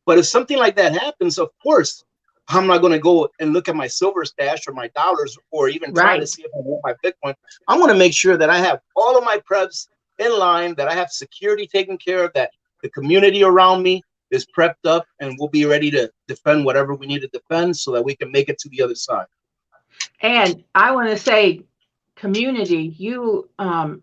But if something like that happens, of course, I'm not going to go and look at my silver stash or my dollars or even try to see if I want my Bitcoin. I'm going to make sure that I have all of my preps in line, that I have security taken care of, that the community around me is prepped up, and we'll be ready to defend whatever we need to defend so that we can make it to the other side. And I want to say, community, you are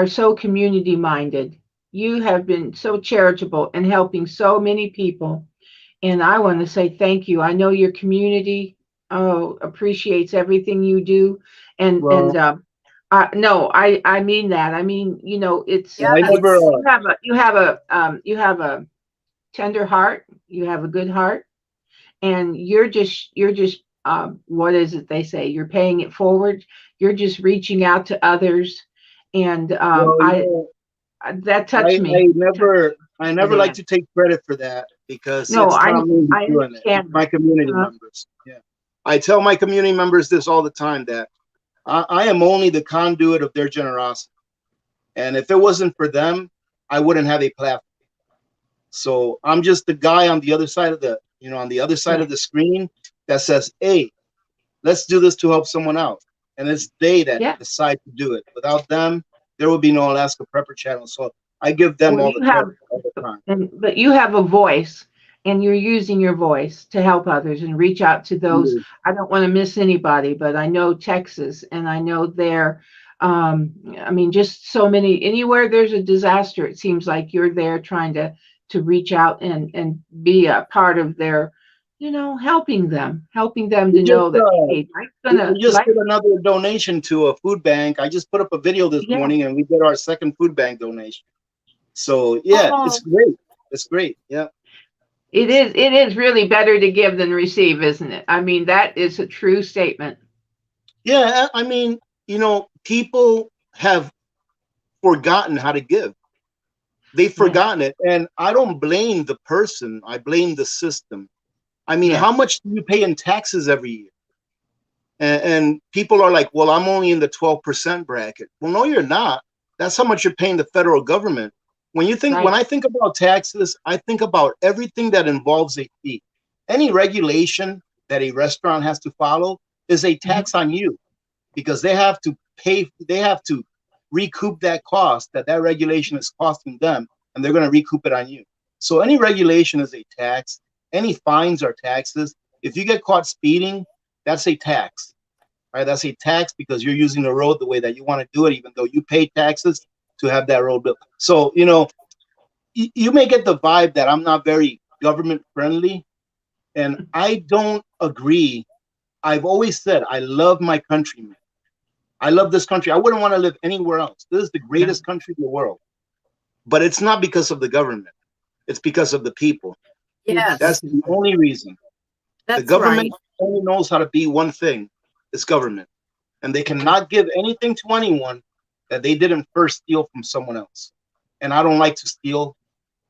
so community minded. You have been so charitable and helping so many people. And I want to say thank you. I know your community appreciates everything you do. And no, I mean that. I mean, you know, it's you have a tender heart. You have a good heart, and you're just what is it they say? You're paying it forward. You're just reaching out to others, and that touched me. I never like to take credit for that, because no, it's not me I doing it. It's my community members. Yeah, I tell my community members this all the time, that I am only the conduit of their generosity, and if it wasn't for them, I wouldn't have a platform. So I'm just the guy on the other side of the of the screen that says, "Hey, let's do this to help someone out," and it's they that decide to do it. Without them, there would be no Alaska Prepper channel. So I give them all the credit all the time. But you have a voice, and you're using your voice to help others and reach out to those. I don't want to miss anybody, but I know Texas, and I know there. I mean, just so many. Anywhere there's a disaster, it seems like you're there trying to reach out and be a part of their, you know, helping them to know that, hey, we just did another donation to a food bank. I just put up a video this morning, and we did our second food bank donation. So yeah, it's great. It's great. Yeah. It is really better to give than receive, isn't it? I mean, that is a true statement. Yeah, I mean, you know, people have forgotten how to give. They've forgotten it, and I don't blame the person. I blame the system. I mean, how much do you pay in taxes every year? And people are like, well, I'm only in the 12% bracket. Well, no, you're not. That's how much you're paying the federal government. When I think about taxes, I think about everything that involves a fee. Any regulation that a restaurant has to follow is a tax on you, because they have to recoup that cost that regulation is costing them, and they're going to recoup it on you. So any regulation is a tax. Any fines are taxes. If you get caught speeding, that's a tax, right? That's a tax because you're using the road the way that you want to do it, even though you pay taxes to have that road built. So, you know, you may get the vibe that I'm not very government friendly, and I don't agree. I've always said I love my country, man. I love this country. I wouldn't want to live anywhere else. This is the greatest country in the world. But it's not because of the government. It's because of the people. Yes. That's the only reason. The government only knows how to be one thing. It's government. And they cannot give anything to anyone that they didn't first steal from someone else. And I don't like to steal,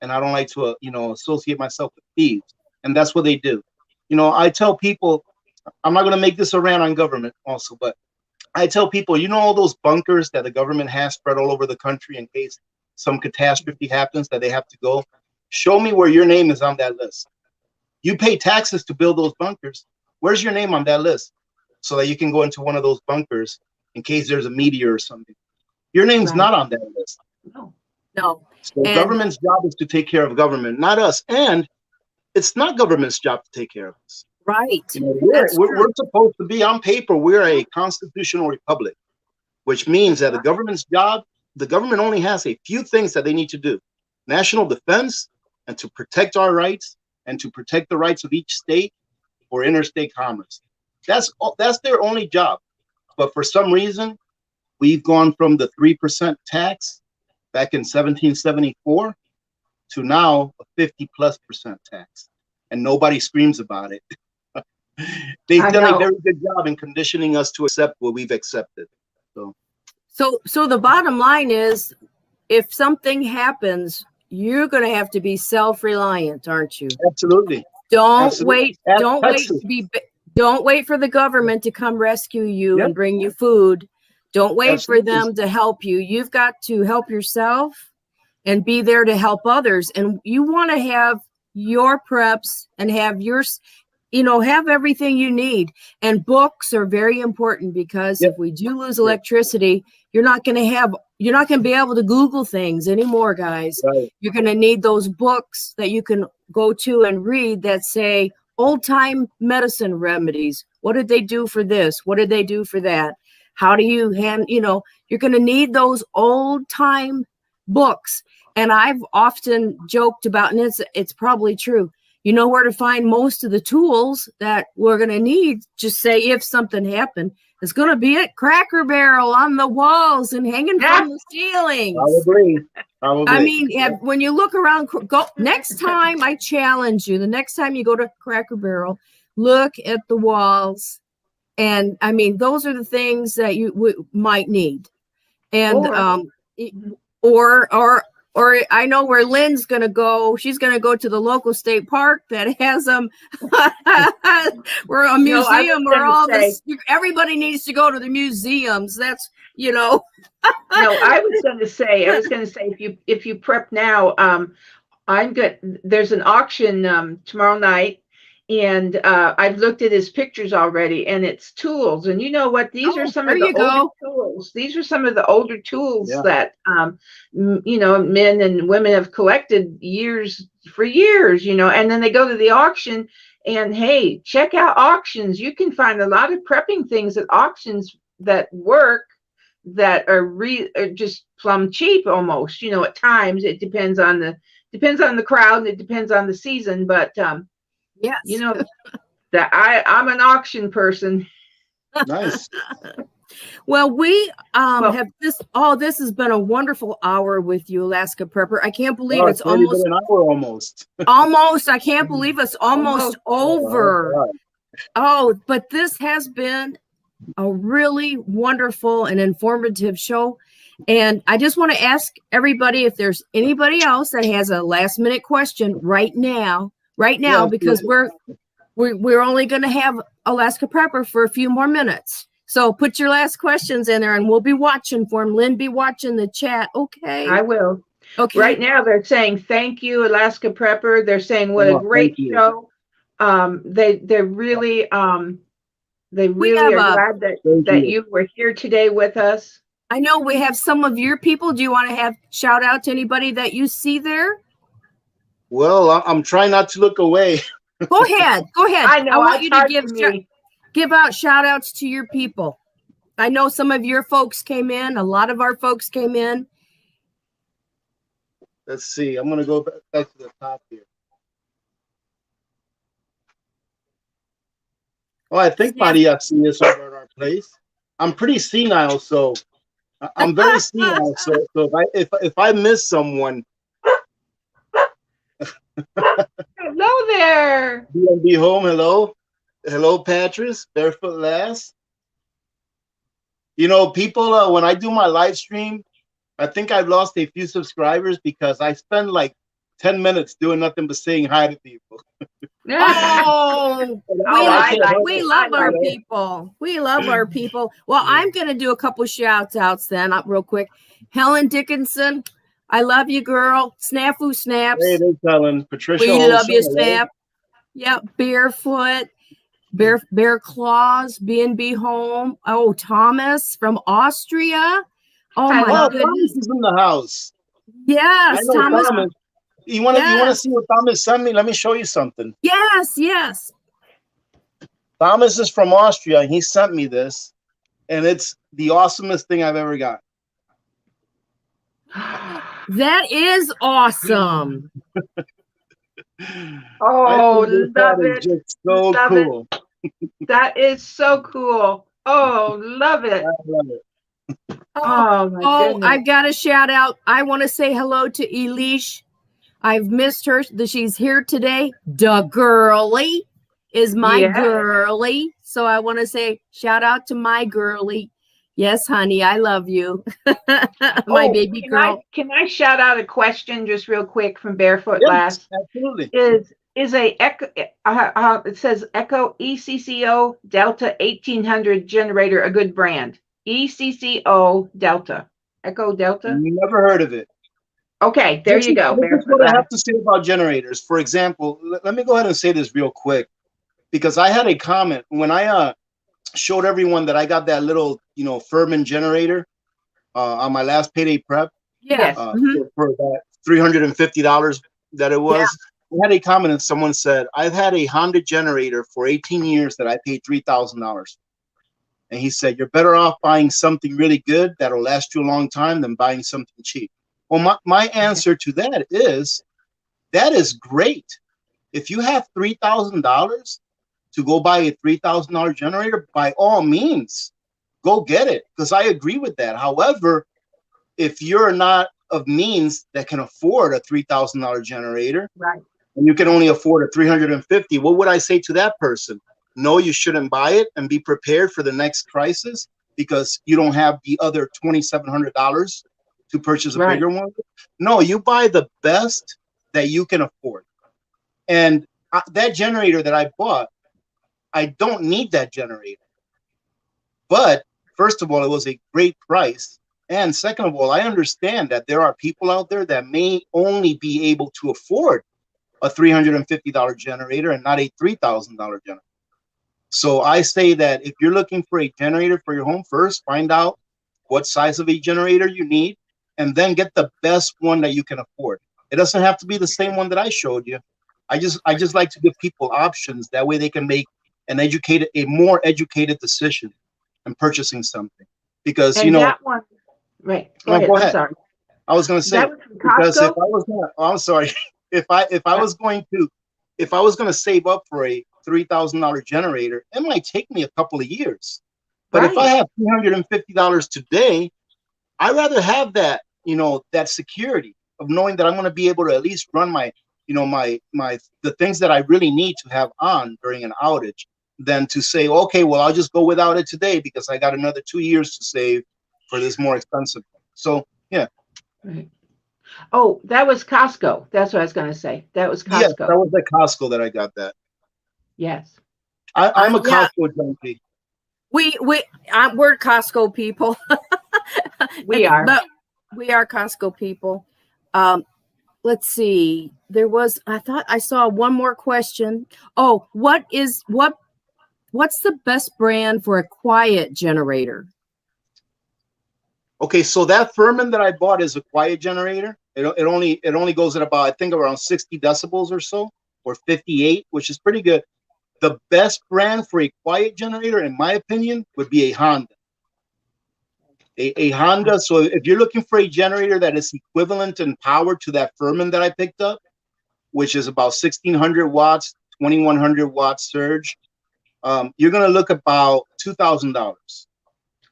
and I don't like to, associate myself with thieves. And that's what they do. You know, I tell people, I'm not going to make this a rant on government also, but I tell people, you know, all those bunkers that the government has spread all over the country in case some catastrophe happens that they have to go. Show me where your name is on that list. You pay taxes to build those bunkers. Where's your name on that list? So that you can go into one of those bunkers in case there's a meteor or something. Your name's not on that list. No. So government's job is to take care of government, not us. And it's not government's job to take care of us. Right. You know, we're supposed to be, on paper, we're a constitutional republic, which means that the government's job, the government only has a few things that they need to do. National defense, and to protect our rights, and to protect the rights of each state for interstate commerce. That's their only job. But for some reason, we've gone from the 3% tax back in 1774 to now a 50+% tax. And nobody screams about it. They've done a very good job in conditioning us to accept what we've accepted. So the bottom line is, if something happens, you're going to have to be self-reliant, aren't you? Absolutely. Don't wait for the government to come rescue you and bring you food. Don't wait Absolutely. for them to help you. You've got to help yourself and be there to help others. And you want to have your preps and have your, have everything you need. And books are very important because if we do lose electricity, you're not going to be able to Google things anymore, guys. Right. You're going to need those books that you can go to and read that say old time medicine remedies. What did they do for this? What did they do for that? How do you you're going to need those old time books. And I've often joked about, and it's probably true. You know where to find most of the tools that we're going to need. Just say if something happened, it's going to be at Cracker Barrel on the walls and hanging from the ceilings. Probably. I mean, when you look around, go next time. I challenge you. The next time you go to Cracker Barrel, look at the walls, and I mean, those are the things that you might need. And or I know where Lynn's going to go. She's going to go to the local state park that has them. We're a museum where everybody needs to go to the museums. That's, No, I was going to say, if you prep now, there's an auction tomorrow night. And I've looked at his pictures already, and it's tools. And you know what? These are some of the older tools. These are some of the older tools that, men and women have collected for years, and then they go to the auction and, hey, check out auctions. You can find a lot of prepping things at auctions that work, that are just plumb cheap almost, at times. It depends on the crowd, and it depends on the season, but, yes. That I'm an auction person. Nice. Well, we have this. Oh, this has been a wonderful hour with you, Alaska Prepper. I can't believe it's almost an hour almost. Almost. I can't believe it's almost over. Oh, but this has been a really wonderful and informative show. And I just want to ask everybody if there's anybody else that has a last minute question right now, because we're only going to have Alaska Prepper for a few more minutes. So put your last questions in there and we'll be watching for them. Lynn, be watching the chat. Okay. I will. Okay. Right now they're saying, thank you, Alaska Prepper. They're saying, what a great show. They really are glad that you were here today with us. I know we have some of your people. Do you want to have shout out to anybody that you see there? Well, I'm trying not to look away. Go ahead. I know. I want you to give out shout outs to your people. I know some of your folks came in. A lot of our folks came in. Let's see. I'm going to go back to the top here. Oh, I think Maria seen this over at our place. I'm pretty senile, so I'm very senile. So if I miss someone. Hello there. Be home. Hello, Patrice, Barefoot Lass. People, when I do my live stream, I think I've lost a few subscribers because I spend like 10 minutes doing nothing but saying hi to people. Oh, we love our people. We love our people. Well, I'm going to do a couple shout outs then, real quick. Helen Dickinson, I love you, girl. Snafu Snaps. Hey, there's Helen. Patricia. We love you, Snap. Yep. Barefoot. Bear Claws. B&B Home. Oh, Thomas from Austria. Oh my goodness. Thomas is in the house. Yes, Thomas. You want to see what Thomas sent me? Let me show you something. Yes. Thomas is from Austria, and he sent me this, and it's the awesomest thing I've ever got. That is awesome. Oh, love it. Just so cool. That is so cool. Oh, love it. I love it. Oh, my goodness. I've got a shout out. I want to say hello to Elish. I've missed her. She's here today. Da girly is my girly. So I want to say shout out to my girly. Yes, honey, I love you. My baby girl. Can I shout out a question just real quick from Barefoot Lass? Absolutely. Is a Echo, it says Echo ECCO Delta 1800 generator a good brand? ECCO Delta. Echo Delta? Never heard of it. Okay, there you go. This is what I have to say about generators. For example, let me go ahead and say this real quick, because I had a comment when I showed everyone that I got that little, Furman generator on my last payday prep. Yeah. For that $350 that it was. Yeah. I had a comment and someone said, I've had a Honda generator for 18 years that I paid $3,000. And he said, you're better off buying something really good that'll last you a long time than buying something cheap. Well, my answer to that is great. If you have $3,000 to go buy a $3,000 generator, by all means, go get it, because I agree with that. However, if you're not of means that can afford a $3,000 generator, right, and you can only afford a $350, what would I say to that person? No, you shouldn't buy it, and be prepared for the next crisis, because you don't have the other $2,700 to purchase a bigger one. No, you buy the best that you can afford. And that generator that I bought, I don't need that generator. But first of all, it was a great price. And second of all, I understand that there are people out there that may only be able to afford a $350 generator and not a $3,000 generator. So I say that if you're looking for a generator for your home, first find out what size of a generator you need, and then get the best one that you can afford. It doesn't have to be the same one that I showed you. I just like to give people options. That way they can make a more educated decision in purchasing something. Because that one, right? Go ahead. I'm sorry. I was going to say, because if I was not, I'm sorry, if I was going to save up for a $3,000 generator, it might take me a couple of years. But if I have $350 today, I'd rather have that, that security of knowing that I'm going to be able to at least run my, the things that I really need to have on during an outage, than to say, okay, well, I'll just go without it today because I got another 2 years to save for this more expensive one. So, yeah. Right. Oh, that was Costco. That's what I was going to say. That was Costco. Yes, that was at Costco that I got that. Yes. I'm a Costco junkie. We're Costco people. We are. But we are Costco people. Let's see. I thought I saw one more question. Oh, what's the best brand for a quiet generator? Okay, so that Furman that I bought is a quiet generator. It only goes at about, I think, around 60 decibels or so, or 58, which is pretty good. The best brand for a quiet generator, in my opinion, would be a Honda. A Honda. So if you're looking for a generator that is equivalent in power to that Furman that I picked up, which is about 1,600 watts, 2,100 watt surge, you're going to look about $2,000.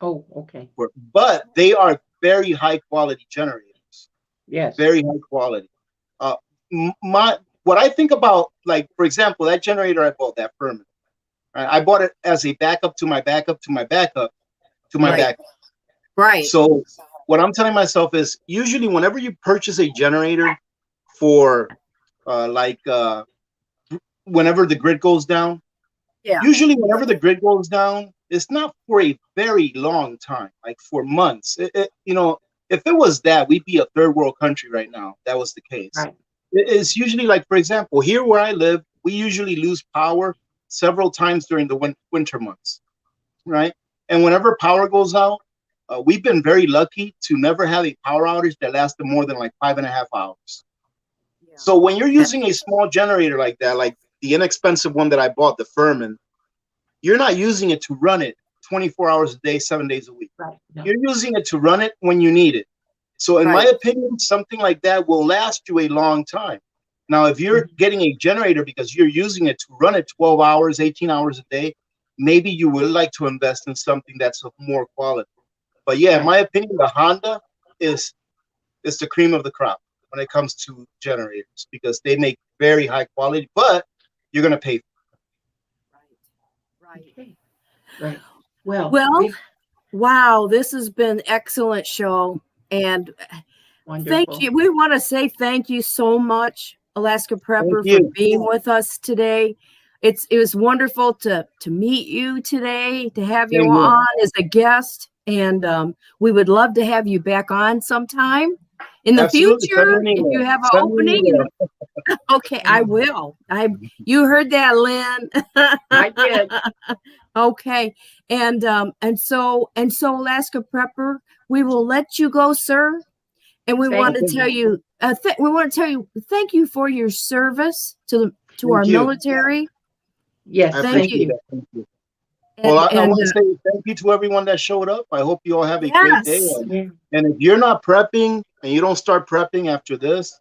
Oh, okay. But they are very high quality generators. Yes. Very high quality. What I think about, like, for example, that generator I bought, that Furman, right? I bought it as a backup to my backup to my backup to my backup. Right. So what I'm telling myself is, usually whenever you purchase a generator for whenever the grid goes down, usually whenever the grid goes down, it's not for a very long time, like for months. If it was that, we'd be a third world country right now. That was the case. Right. It's usually, like, for example, here where I live, we usually lose power several times during the winter months, right? And whenever power goes out, we've been very lucky to never have a power outage that lasted more than like 5.5 hours. Yeah. So when you're using a small generator like that, like the inexpensive one that I bought, the Furman, you're not using it to run it 24 hours a day, 7 days a week. Right. No. You're using it to run it when you need it. So in my opinion, something like that will last you a long time. Now, if you're getting a generator because you're using it to run it 12 hours, 18 hours a day, maybe you would like to invest in something that's of more quality. But yeah, in my opinion, the Honda is the cream of the crop when it comes to generators, because they make very high quality, but you're going to pay for it. Right. Well, wow, this has been an excellent show. And thank you. We want to say thank you so much, Alaska Prepper, for being with us today. It was wonderful to meet you today, to have you on as a guest. And we would love to have you back on sometime in the Absolutely. future if you have an opening. Okay, I will. You heard that, Lynn. I did. Okay, and so Alaska Prepper, we will let you go, sir. And we want to tell you, thank you for your service to our military. Yes, thank you. Thank you. Well, I want to say thank you to everyone that showed up. I hope you all have a great day. And if you're not prepping and you don't start prepping after this,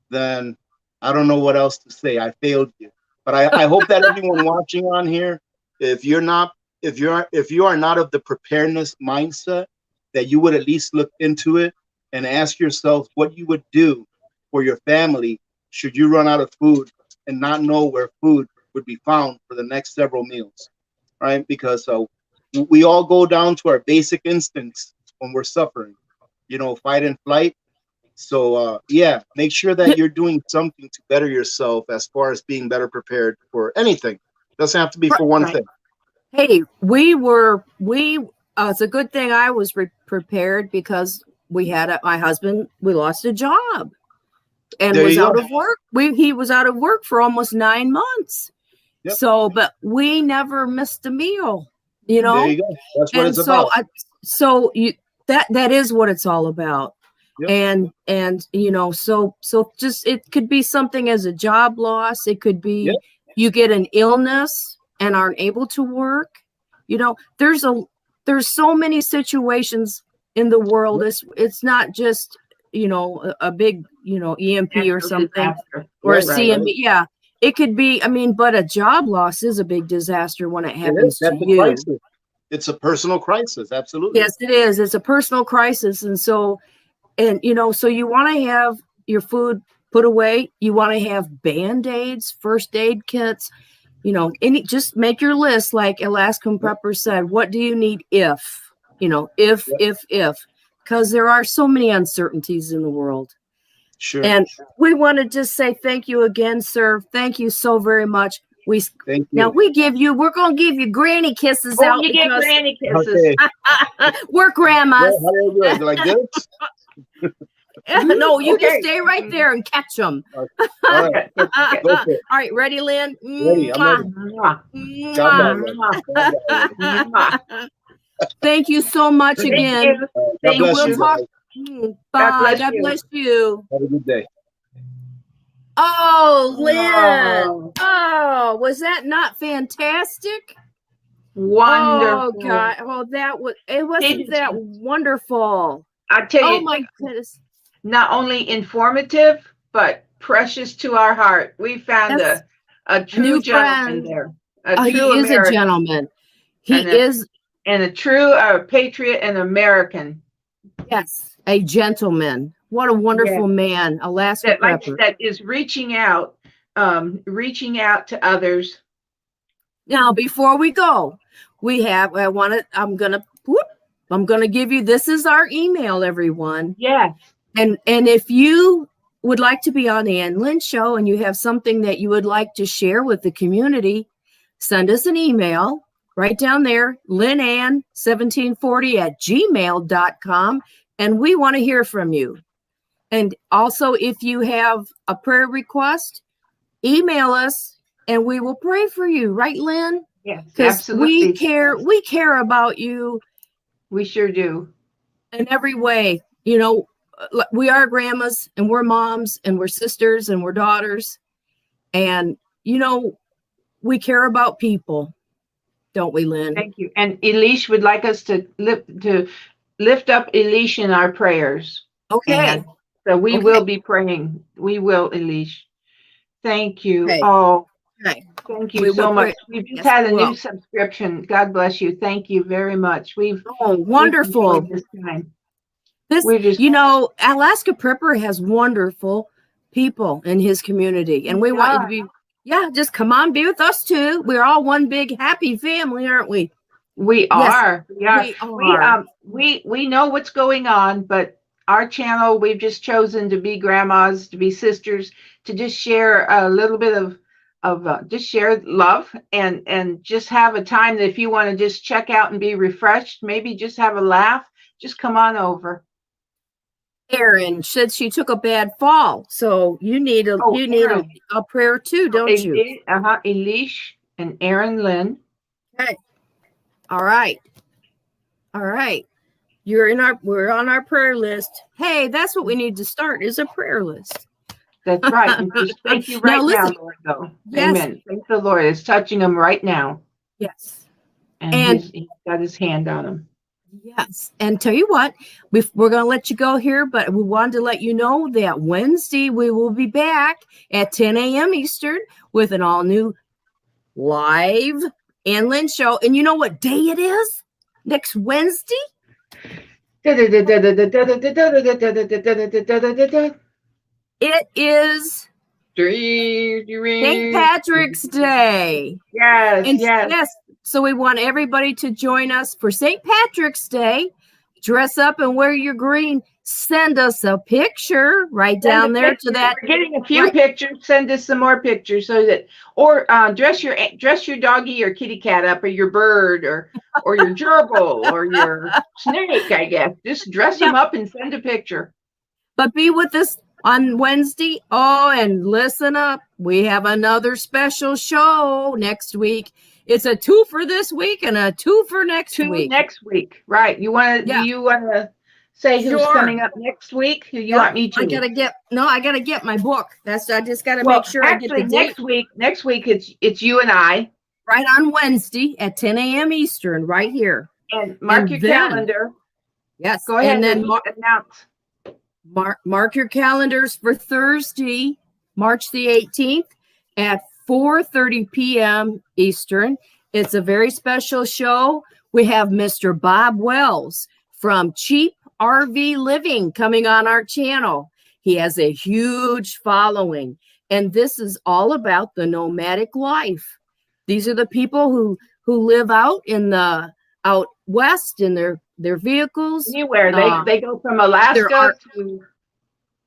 then I don't know what else to say. I failed you. But I hope that everyone watching on here, if you are not of the preparedness mindset, that you would at least look into it and ask yourself what you would do for your family should you run out of food and not know where food would be found for the next several meals. Right? Because we all go down to our basic instincts when we're suffering, fight and flight. So, make sure that you're doing something to better yourself as far as being better prepared for anything. It doesn't have to be for one thing. Hey, it's a good thing I was prepared because we lost a job and was out of work. He was out of work for almost 9 months. Yep. So, but we never missed a meal, There you go. That's what it's about. That is what it's all about. Yep. And so just, it could be something as a job loss. It could be you get an illness and aren't able to work. There's so many situations in the world. It's not just, a big, EMP or something or a CME. Right. Yeah. It could be, but a job loss is a big disaster when it happens to you. Crisis. It's a personal crisis. Absolutely. Yes, it is. It's a personal crisis. And so you want to have your food put away. You want to have Band-Aids, first aid kits, just make your list. Like Alaskan Prepper said, what do you need if, because there are so many uncertainties in the world. Sure. And we want to just say thank you again, sir. Thank you so very much. Thank you. Now we're going to give you granny kisses out. You get granny kisses. Okay. We're grandmas. How do I do it? Like this? No, you just stay right there and catch them. Okay. All right. All right, ready, Lynn? Ready. I'm ready. Thank you so much again. God bless you. Talk. Bye. God bless you. Have a good day. Oh, Lynn. Oh, was that not fantastic? Wonderful. Oh, God. Oh, wasn't that wonderful? I tell you. Oh, my goodness. Not only informative, but precious to our heart. We found a true gentleman there. He is a gentleman. He is. And a true patriot and American. Yes, a gentleman. What a wonderful man, Alaska Prepper. That is reaching out to others. Now, before we go, I'm gonna give you, this is our email, everyone. Yeah. And if you would like to be on the Ann Lynn Show and you have something that you would like to share with the community, send us an email. Right down there, lynnan1740@gmail.com. And we want to hear from you. And also, if you have a prayer request, email us and we will pray for you. Right, Lynn? Yes, because we care about you. We sure do. In every way. We are grandmas and we're moms and we're sisters and we're daughters. And, we care about people. Don't we, Lynn? Thank you. And Elish would like us to lift up Elish in our prayers. Okay. And so we will be praying. We will, Elish. Thank you. Okay. Oh, thank you so much. We've just had a new subscription. God bless you. Thank you very much. Wonderful. This time. Alaska Prepper has wonderful people in his community, and we want you to be. Yeah, just come on, be with us too. We're all one big happy family, aren't we? We are. We know what's going on, but our channel, we've just chosen to be grandmas, to be sisters, to just share a little bit of just share love and just have a time that if you want to just check out and be refreshed, maybe just have a laugh, just come on over. Erin said she took a bad fall, so you need a prayer too, don't you? Elish and Ann Lynn. Okay. All right. We're on our prayer list. Hey, that's what we need to start is a prayer list. That's right. And just thank you now, Lord, though. Yes. Amen. Thank the Lord. It's touching him right now. Yes. And he's got his hand on him. Yes. And tell you what, we're going to let you go here, but we wanted to let you know that Wednesday we will be back at 10 a.m. Eastern with an all-new live Ann Lynn Show. And you know what day it is? Next Wednesday? It is St. Patrick's Day. Yes. So we want everybody to join us for St. Patrick's Day. Dress up and wear your green. Send us a picture right down there to that. We're getting a few pictures. Send us some more pictures so that, or dress your doggy or kitty cat up, or your bird, or your gerbil, or your snake. I guess just dress them up and send a picture. But be with us on Wednesday. Oh, and listen up. We have another special show next week. It's a 2 for this week and a 2 for next week. Next week, right? You want to? Do you want to say who's coming up next week? Who you want me to? I gotta get my book. I just gotta make sure I get the date. Next week it's you and I. Right on Wednesday at 10 a.m. Eastern, right here. And mark your calendar. Yes. Go ahead and then announce. Mark your calendars for Thursday, March the 18th at 4:30 p.m. Eastern. It's a very special show. We have Mr. Bob Wells from Cheap RV Living coming on our channel. He has a huge following, and this is all about the nomadic life. These are the people who live out west in their vehicles. Anywhere they go from Alaska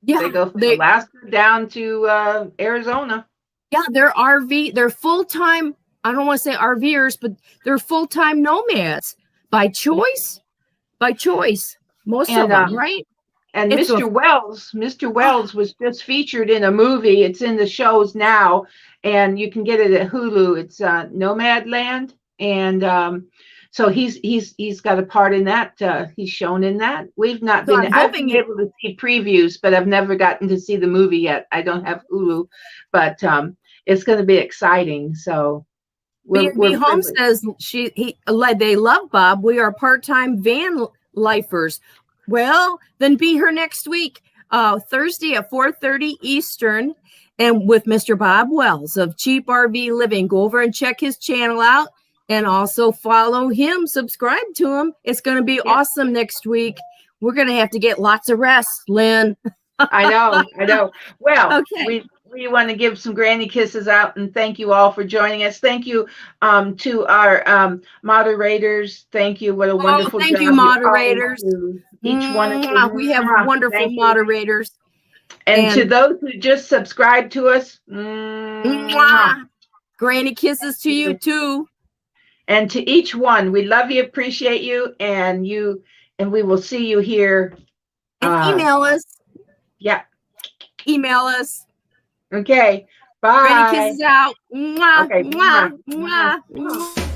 Alaska down to Arizona. Yeah, they're full-time, I don't want to say RVers, but they're full-time nomads by choice. Most of them, right? And Mr. Wells was just featured in a movie. It's in the shows now, and you can get it at Hulu. It's Nomadland, and so he's got a part in that. He's shown in that. I've been able to see previews, but I've never gotten to see the movie yet. I don't have Hulu, but it's going to be exciting. So B&B Home says they love Bob. We are part-time van lifers. Well, then be here next week, Thursday at 4:30 Eastern, and with Mr. Bob Wells of Cheap RV Living. Go over and check his channel out, and also follow him. Subscribe to him. It's going to be awesome next week. We're going to have to get lots of rest, Lynn. I know. Well, we want to give some granny kisses out and thank you all for joining us. Thank you to our moderators. Thank you. What a wonderful job. Thank you, moderators. Each one of you. We have wonderful moderators. And to those who just subscribed to us, granny kisses to you too. And to each one, we love you, appreciate you, and we will see you here. And email us. Yeah. Email us. Okay. Bye. Granny kisses out. Okay. Mwah.